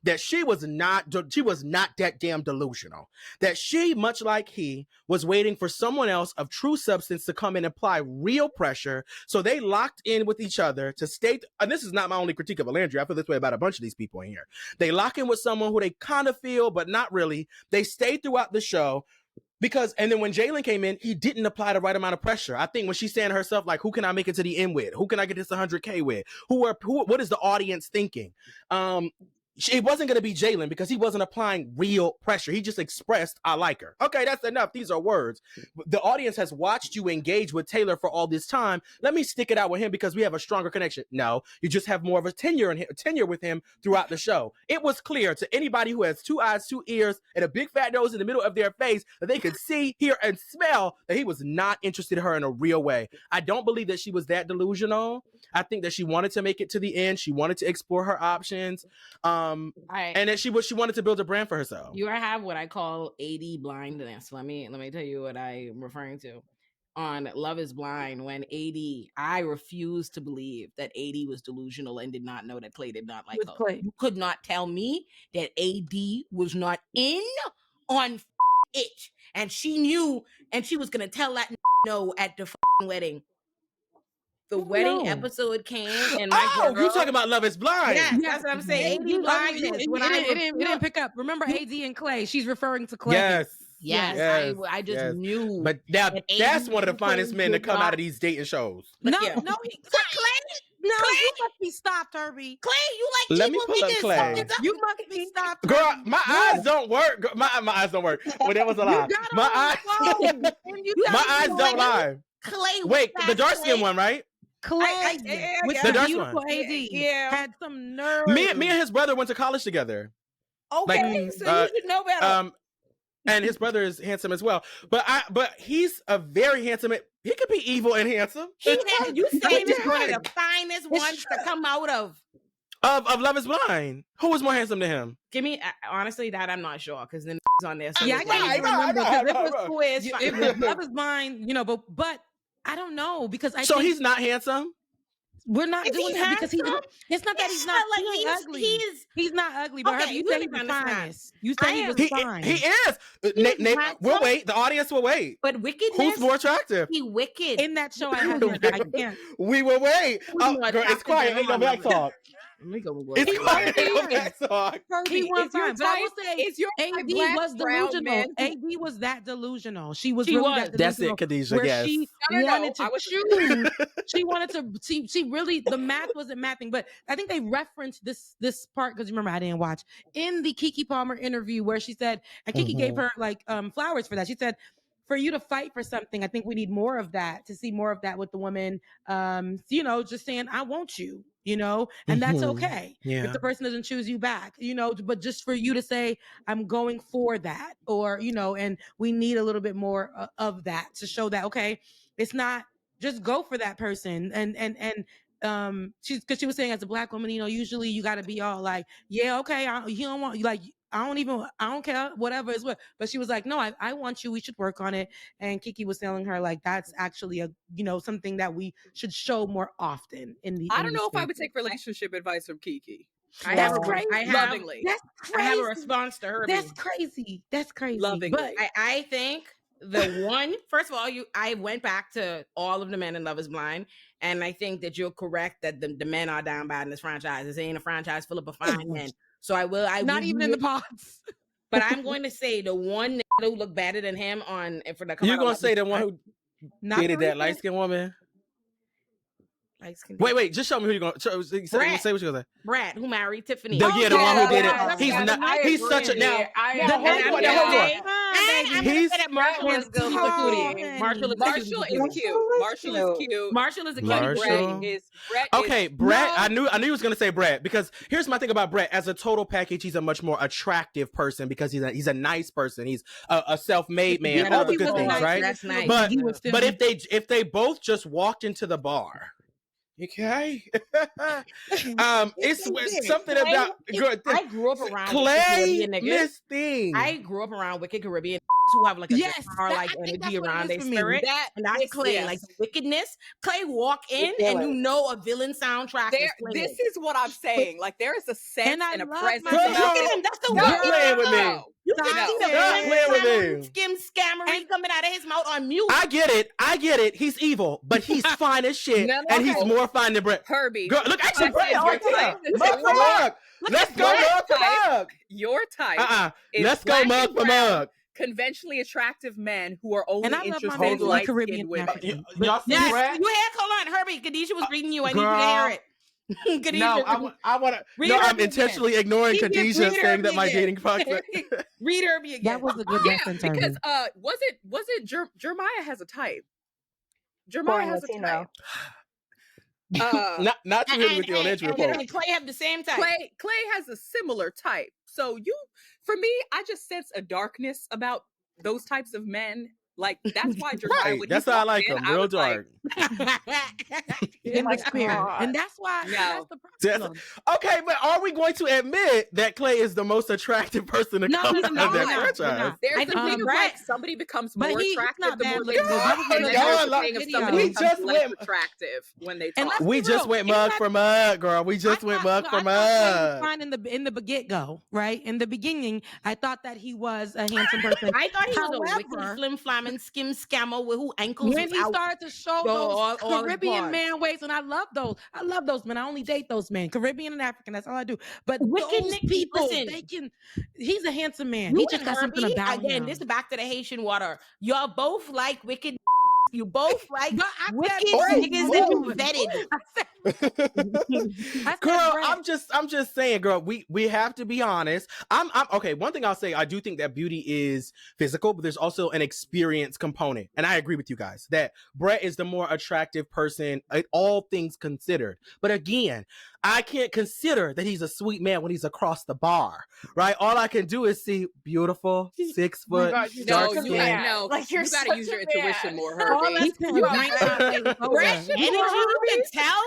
That she was not that damn delusional. That she, much like he, was waiting for someone else of true substance to come and apply real pressure. So they locked in with each other to stay. And this is not my only critique of Olandria. I feel this way about a bunch of these people in here. They lock in with someone who they kind of feel, but not really. They stayed throughout the show. And then when Jalen came in, he didn't apply the right amount of pressure. I think when she's saying to herself, like, who can I make it to the end with? Who can I get this 100K with? What is the audience thinking? It wasn't going to be Jalen because he wasn't applying real pressure. He just expressed, I like her. Okay, that's enough. These are words. The audience has watched you engage with Taylor for all this time. Let me stick it out with him because we have a stronger connection. No, you just have more of a tenure with him throughout the show. It was clear to anybody who has 2 eyes, 2 ears, and a big fat nose in the middle of their face that they could see, hear, and smell that he was not interested in her in a real way. I don't believe that she was that delusional. I think that she wanted to make it to the end. She wanted to explore her options. And that she wanted to build a brand for herself. You have what I call AD blindness. Let me tell you what I'm referring to. On Love is Blind, when I refuse to believe that AD was delusional and did not know that Clay did not like her. Clay. You could not tell me that AD was not in on it. And she knew, and she was going to tell that no at the wedding. The wedding episode came, and my girl, you talking about Love is Blind? Yes, that's what I'm saying. AD blindness. It didn't pick up. Remember AD and Clay? She's referring to Clay. Yes. I just knew. But now that's one of the finest Clay men to did come not- out of these dating shows. No, Yeah. no, you must be stopped, Herbie. Clay, you like Let me pull up Clay. You must be stopped, Girl, Herbie. my eyes don't work. Girl, my eyes don't work. Well, that was a lie. My eyes don't lie. Clay. Wait, the dark skin one, right? Clay, with the the dark beautiful one. AD, had some nerve. Me and his brother went to college together. Okay, so you should know better. And his brother is handsome as well. But he's a very handsome. He could be evil and handsome. You said he's one of the finest ones to come out of Love is Blind. Who was more handsome than him? Give me honestly that I'm not sure because then on there. So Yeah, I can't even remember because it was who is it was Love is Blind, but I don't know because I think he's not handsome. we're not Is doing he that because handsome? it's not that he's not like he's he's ugly. He's not ugly, but Okay, Herbie, you you said he don't was understand. finest. You said he was fine. He is. He's We'll wait. The audience will wait. But wickedness. Who's more attractive? He wicked. In that show, I can't. We will wait. Who's more Girl, it's attractive quiet. than Ain't no him? back talk. Let me go with It's quiet. Ain't no back talk. He was fine, but I will say is your AD black, was brown delusional. men who- AD was that delusional. She was She really was. that That's delusional. it, Khadijah. Where Yes. she No, wanted I to was- choose. She wanted to. She really the math wasn't mathing. But I think they referenced this part because remember I didn't watch in the Keke Palmer interview where she said, and Keke gave her like flowers for that. She said, for you to fight for something, I think we need more of that, to see more of that with the women. Just saying, I want you, and that's okay. Yeah. If the person doesn't choose you back, but just for you to say, I'm going for that, or, and we need a little bit more of that to show that, okay, it's not just go for that person. Because she was saying as a Black woman, usually you got to be all like, yeah, okay, you don't want, like, I don't care, whatever is what. But she was like, no, I want you. We should work on it. And Keke was telling her like, that's actually something that we should show more often in the. I don't know if I would take relationship advice from Keke. That's Wow. crazy. Lovingly. That's I have a crazy. response to Herbie. That's crazy. That's crazy. Lovingly. But I think the one, first of all, I went back to all of the men in Love is Blind, and I think that you're correct that the men are down bad in this franchise. This ain't a franchise full of fine men. So I not even in the pods. But I'm going to say the one nigga who looked better than him for the You gonna say the one who Not dated the that recent- light skinned woman? light-skinned Wait, just show me who you're gonna say. Brad. Say what you're gonna say. Brad, who married Tiffany. The one who did it. yeah, He's yeah, not. He's such a now. Hold on. I'm gonna He's- say that Marshall is still super tall, cutie. honey. Marshall is Marshall is cute. Marshall is cute. Marshall is a cutie. Marshall. Brett Okay, is, Brett. No. I knew he was gonna say Brett because here's my thing about Brett. As a total package, he's a much more attractive person because he's a nice person. He's a self-made man. Yeah, all the he good was things, nice. right? That's nice. But He was still- but if they both just walked into the bar, okay, it's something about I grew up around Clay. Caribbean niggas. Miss Thing. I grew up around wicked Caribbean who have like a Yes, like I think energy that's what it around is their for me. spirit. And that's Clay, yes. like the wickedness. Clay walk in feel and it. you know a villain soundtrack is playing. this is what I'm saying. Like there is a sense And I and a love presence my about baby. this. Look at him. That's the No, word. playing with me. You can Stop see the it. Stop playing with me. skim scammery coming out of his mouth on mute. I get it. He's evil, but he's fine as shit, No, and he's okay. more fine than Brett. Herbie. Girl, look, actually, This Brett is is your right there. type. Mug for mug. Let's go your mug for type. mug. Your type. is Let's go black mug and for brown, mug. Conventionally attractive men who are only And I love my interested men in who are light-skinned Caribbean women. African. Y'all see Yes, Brett? you hear? Hold on, Herbie. Kadisha was reading you. I need you to Girl. hear it. Kadisha, No, I want to. Read No, I'm Herbie intentionally ignoring Read Khadijah Herbie saying that my again. dating fucks. read Herbie again. That was a good Yeah, reference. because Herbie. was it Jeremiah has a type. Jeremiah has a Latino. type. Not you hitting with the Olandria report. and Clay have the same type. Clay has a similar type. So for me, I just sense a darkness about those types of men. Like that's why Jeremiah. Right, when that's he how I walked like in, him, I real was like, dark. In the spirit. God. And that's why that's the problem. Okay, but are we going to admit that Clay is the most attractive person to No, come no, no, out no, of that we're not. franchise? We're not. there's I the think thing of Brett- like somebody becomes But more he's attractive not the bad more they looking. talk, That was and a then good there's the video. thing of Video. somebody We becomes just less went- attractive when they And talk. let's We be just real. went mug for mug, girl. We just went mug for I thought Clay was mug. fine in the get go, right? In the beginning, I thought that he was a handsome person. I thought he was a However, wicked flim flamming skim scammer with who ankles when was he out. started to show Go those all in Caribbean parts. man ways, and I love those men. I only date those men, Caribbean and African. That's all I do. But Wicked those Nick- people, listen. he's a handsome man. You He just and got something Herbie, about again, him. this is back to the Haitian water. Y'all both like wicked. You both like But I said wicked Brett. niggas that you vetted. I said Girl, Brett. I'm just saying, girl, we have to be honest. I'm okay. One thing I'll say, I do think that beauty is physical, but there's also an experience component. And I agree with you guys that Brett is the more attractive person, all things considered. But again, I can't consider that he's a sweet man when he's across the bar, right? All I can do is see beautiful 6 foot God, you dark No, such a you skin. man. gotta Like, you're you gotta such use a your man. intuition more, All Herbie. that's He said you drink my way over. Brett energy, you Herbie? can tell.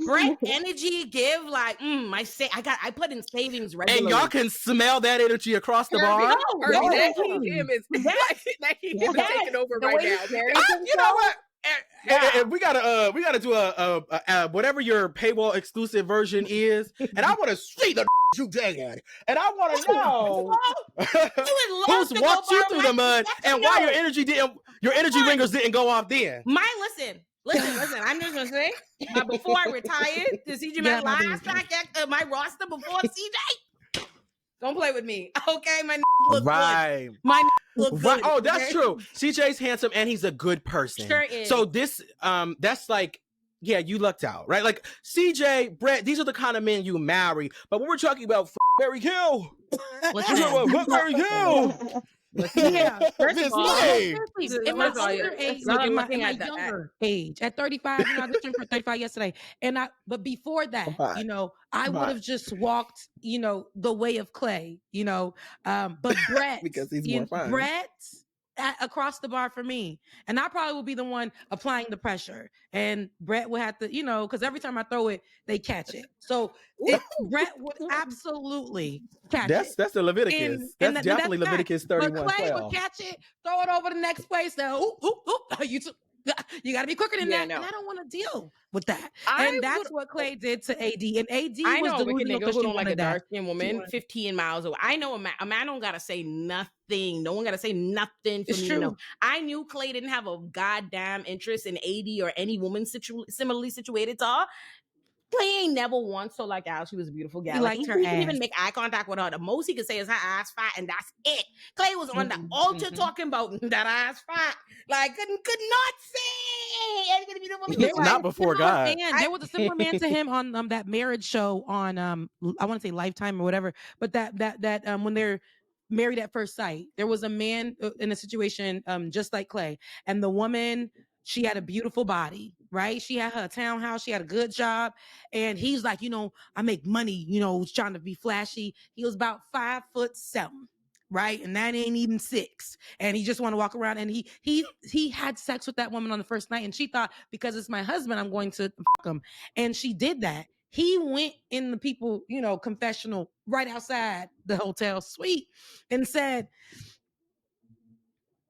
Brett energy give like I put in savings regularly. And y'all can smell that energy across the bar. Herbie, no, that no. heat him is that heat him is Yes. taking over The right way now. he carries You know what? We gotta do a whatever your paywall exclusive version is, and I want to see the you did, and I want to know who's walked you through the mud and why your energy ringers didn't go off then. Listen. I'm just gonna say, before I retired to CJ Yeah, my last my roster before CJ. Don't play with me, okay? My look Right. good. My look good. Right. Oh, that's okay? true. CJ's handsome and he's a good person. Sure is. So this, that's like, yeah, you lucked out, right? Like CJ, Brett, these are the kind of men you marry. But when we're talking about Berry Hill, we're talking about Berry Hill. Yeah. First Miss of all, Lay. Seriously, in my First of all, older age, y'all in my looking at the- younger age, at 35, I auditioned for 35 yesterday. But before that, Right. I would have just walked, the way of Clay, but Brett, Because he's more fun. Brett across the bar for me. And I probably will be the one applying the pressure. And Brett would have to, because every time I throw it, they catch it. So Brett would absolutely catch it. That's the Leviticus. And That's definitely that's that. Leviticus But 31:12. Clay would catch it, throw it over the next place. Say, oop, oop, oop. You got to be quicker than Yeah, that. no. And I don't want to deal with that. I And that's would- what Clay did to AD. And AD I was know a wicked delusional nigga because who she don't like a wanted that. dark skinned woman 15 miles away. I know a man don't gotta say nothing. No one gotta say nothing for It's me to know. true. I knew Clay didn't have a goddamn interest in AD or any woman similarly situated to her. Clay ain't never once told like Al she was a beautiful gal. He Like, liked her he couldn't even ass. make eye contact with her. The most he could say is her ass fat, and that's it. Clay was on the altar talking about that ass fat. Like, could not say anything beautiful. He was There was Not a before similar God. man. There was a similar man to him on that marriage show on I want to say Lifetime or whatever. But that when they're married at first sight, there was a man in a situation just like Clay, and the woman, she had a beautiful body, right? She had her townhouse, she had a good job, and he's like, I make money, trying to be flashy. He was about 5'7", right? And that ain't even 6. And he just want to walk around, and he had sex with that woman on the first night, and she thought, because it's my husband, I'm going to fuck him. And she did that. He went in the people, confessional right outside the hotel suite and said,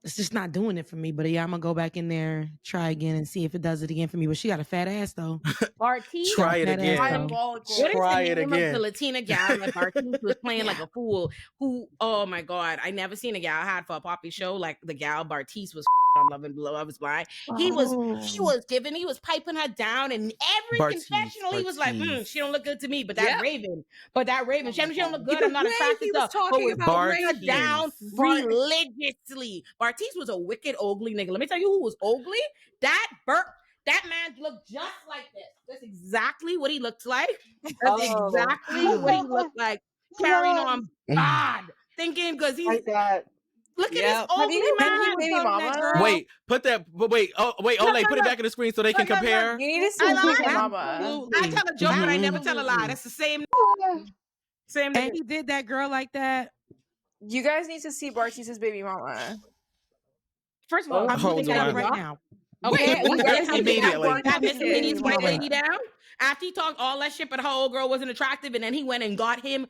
it's just not doing it for me, but yeah, I'm gonna go back in there, try again, and see if it does it again for me. But she got a fat ass though. Bartiz. Try it Fat ass, again. though. Diabolical. What is Try the it name of again. the Latina gal that Bartiz was playing like a fool? Who? Oh my god, I never seen a gal had for a poppy show like the gal Bartiz was on Love and Love Is Blind. He was piping her down, and every Bartiz, confessional he was like, Bartiz. she don't look good to me, but that Yep. Raven, she don't look good. The I'm not way attracted he to her. was talking But about putting her Bartiz. down Bart- religiously. Bartiz was a wicked ugly nigga. Let me tell you who was ugly. That man looked just like this. That's exactly what he looked like. That's Oh. exactly what he looked like. Carrying on bad. Thinking because he's Like that. look at Yep. his Have ugly you man. seen Baby Mama? Wait, put that. Wait, Olay, put it back in the screen so they can compare. You need to see I lied. Baby Mama. I tell a joke, but I never tell a lie. Absolutely. That's the same And nigga. he did that girl like that. You guys need to see Bartiz's Baby Mama. First of all, I'm Hold looking at it on. right now. okay, Wait, immediately. That Miss Baby Minnie's white Mama. lady down. After he talked all that shit, but her old girl wasn't attractive, and then he went and got him.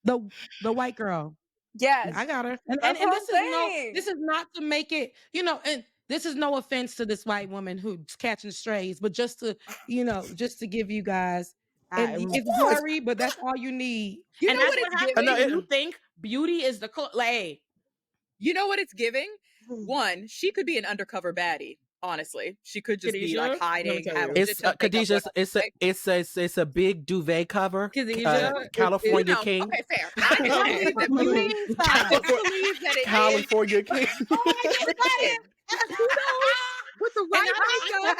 The white girl. Yes. I got her. And That's what this is I'm no, saying. this is not to make it, and this is no offense to this white woman who's catching strays, but just to, just to give you guys, and it's blurry, but that's all you need. You And know that's what what it's happens giving? when you think beauty is the like. You know what it's giving? One, she could be an undercover baddie. Honestly, she could just be like Khadijah? hiding. Let me tell have you. It's makeup, Khadijah. whatever. It's a big duvet cover. Khadijah, California King. Okay, fair. I believe that beauty. I believe that it is. California King. With the right makeup,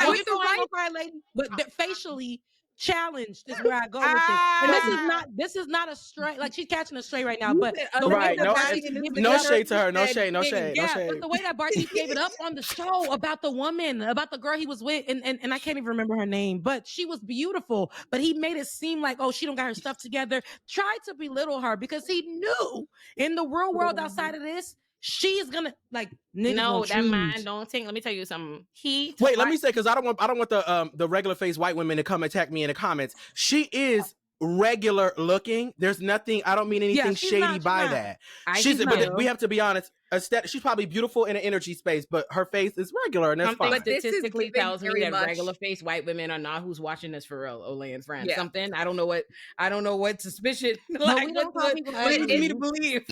Oh, with the right lady, but facially challenged is where I go with it. And this is not a stray. Like, she's catching a stray right now, but the way Right, that no, Barty no shade to her. No shade. No shade. No Yeah, shade. but the way that Barty gave it up on the show about the woman, about the girl he was with, and I can't even remember her name, but she was beautiful. But he made it seem like, oh, she don't got her stuff together. Tried to belittle her because he knew in the real world outside of this, she's gonna no, that man choose. don't think. Let me tell you something. Wait, let me say, because I don't want the regular face white women to come attack me in the comments. She is regular looking. There's nothing. I don't mean anything shady by that. But we have to be honest. She's probably beautiful in an energy space, but her face is regular, and that's something fine. But this is statistically giving tells me very that much- regular face white women are not who's watching this for real. Olay and Friends. Yeah. Something I don't know what suspicion. Like, we don't call people what ugly. me to believe.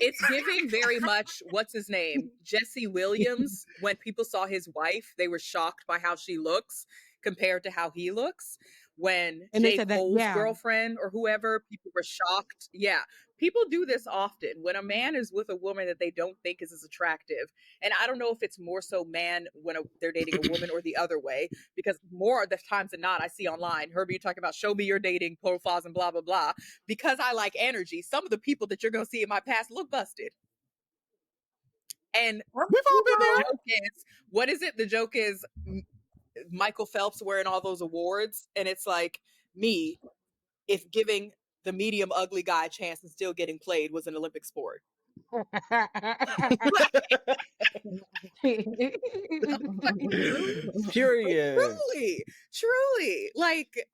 It's giving very much, what's his name? Jesse Williams. When people saw his wife, they were shocked by how she looks compared to how he looks. When J. Cole's girlfriend or whoever, people were shocked. Yeah. People do this often. When a man is with a woman that they don't think is as attractive, and I don't know if it's more so man when they're dating a woman or the other way, because more of the times than not, I see online, Herbie, you talking about show me your dating profiles and blah, blah, blah. Because I like energy, some of the people that you're going to see in my past look busted. And We've all been there. What is it? The joke is Michael Phelps wearing all those awards, and it's like, me, if giving the medium ugly guy a chance and still getting played was an Olympic sport. Period. Truly. Like,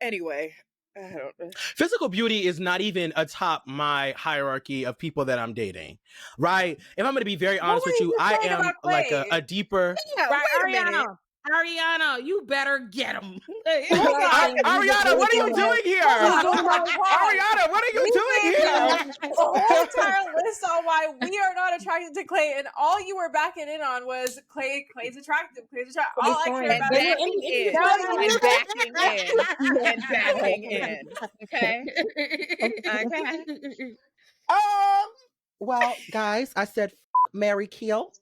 anyway, I don't know. Physical beauty is not even atop my hierarchy of people that I'm dating, right? If I'm going to be very honest with you, I am like a deeper. Yeah, Right, wait a minute. Ariana, you better get him. Ariana, what are you doing here? Ariana, what are you doing here? The whole entire list on why we are not attracted to Clay, and all you were backing in on was Clay's attractive. All I care And about backing is in. And backing in. Okay? Okay. Well, guys, I said marry, kill.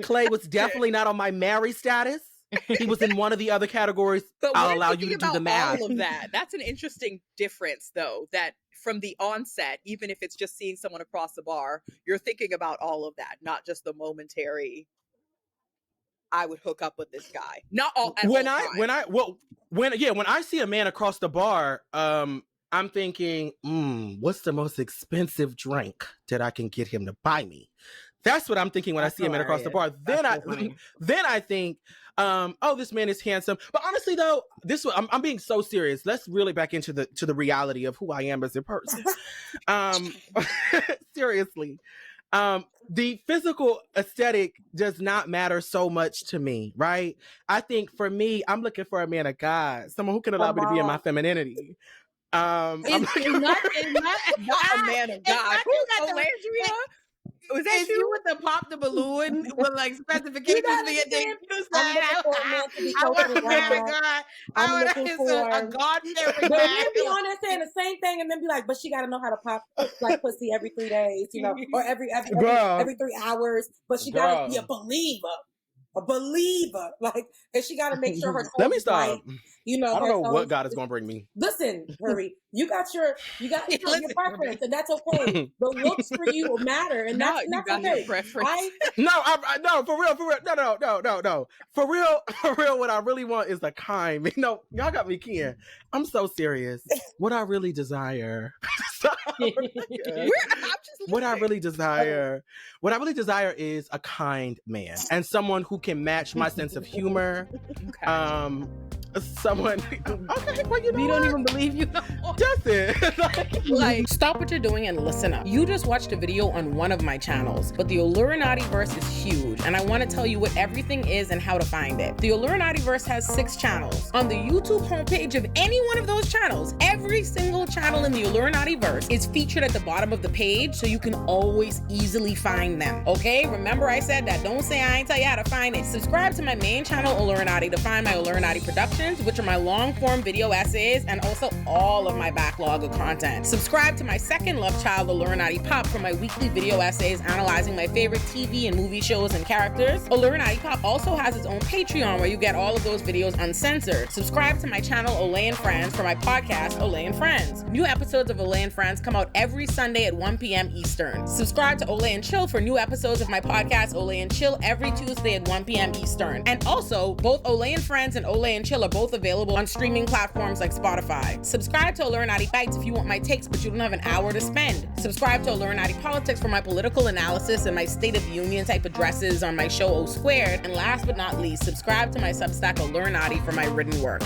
Clay was definitely not on my marry status. He was in one of the other categories. But I'll allow you to do the math. All of that. That's an interesting difference, though, that from the onset, even if it's just seeing someone across the bar, you're thinking about all of that, not just the momentary, I would hook up with this guy. Not all at when all I when I see a man across the bar, I'm thinking, what's the most expensive drink that I can get him to buy me? That's what I'm thinking when I see a man across the bar. Then I think, oh, this man is handsome. But honestly, though, I'm being so serious. Let's really back into the reality of who I am as a person. Seriously. The physical aesthetic does not matter so much to me, right? I think for me, I'm looking for a man of God, someone who can allow me to be in my femininity. I'm Not a man of God. Olandria? Was that is you with the pop the balloon with like specifications for your thing? I want a man of God. I want a God-fearing But man. men be on there saying the same thing and then be like, but she got to know how to pop like pussy every 3 days, you know, or every 3 hours. But she got to be a believer. Like, and she got to make sure her soul Let me is stop. right. You know, I don't know what God is going to bring me. Listen, Hurry, you got your preference, and that's okay. The looks for you will matter, and that's okay. Your preference. No, for real. No. For real, what I really want is the kind. No, y'all got me keying. I'm so serious. What I really desire. What I really desire is a kind man and someone who can match my sense of humor. Okay. Someone. Okay, well, you know We what? don't even believe you. Justin. Like, stop what you're doing and listen up. You just watched a video on one of my channels, but the Olandria is huge, and I want to tell you what everything is and how to find it. The Olandria has 6 channels. On the YouTube homepage of any one of those channels, every single channel in the Olandria is featured at the bottom of the page, so you can always easily find them. Okay? Remember I said that. Don't say I ain't tell you how to find it. Subscribe to my main channel, Olandria, to find my Olandria Productions, which are my long-form video essays and also all of my backlog of content. Subscribe to my second love child, Olandria Pop, for my weekly video essays analyzing my favorite TV and movie shows and characters. Olandria Pop also has its own Patreon where you get all of those videos uncensored. Subscribe to my channel, Olay Friends, for my podcast, Olay Friends. New episodes of Olay Friends come out every Sunday at 1 p.m. Eastern. Subscribe to Olay Chill for new episodes of my podcast, Olay Chill, every Tuesday at 1 p.m. Eastern. And also, both Olay Friends and Olay Chill are both available on streaming platforms like Spotify. Subscribe to Olandria Bites if you want my takes but you don't have an hour to spend. Subscribe to Olandria Politics for my political analysis and my State of the Union type addresses on my show O Squared. And last but not least, subscribe to my Substack Olandria for my written work.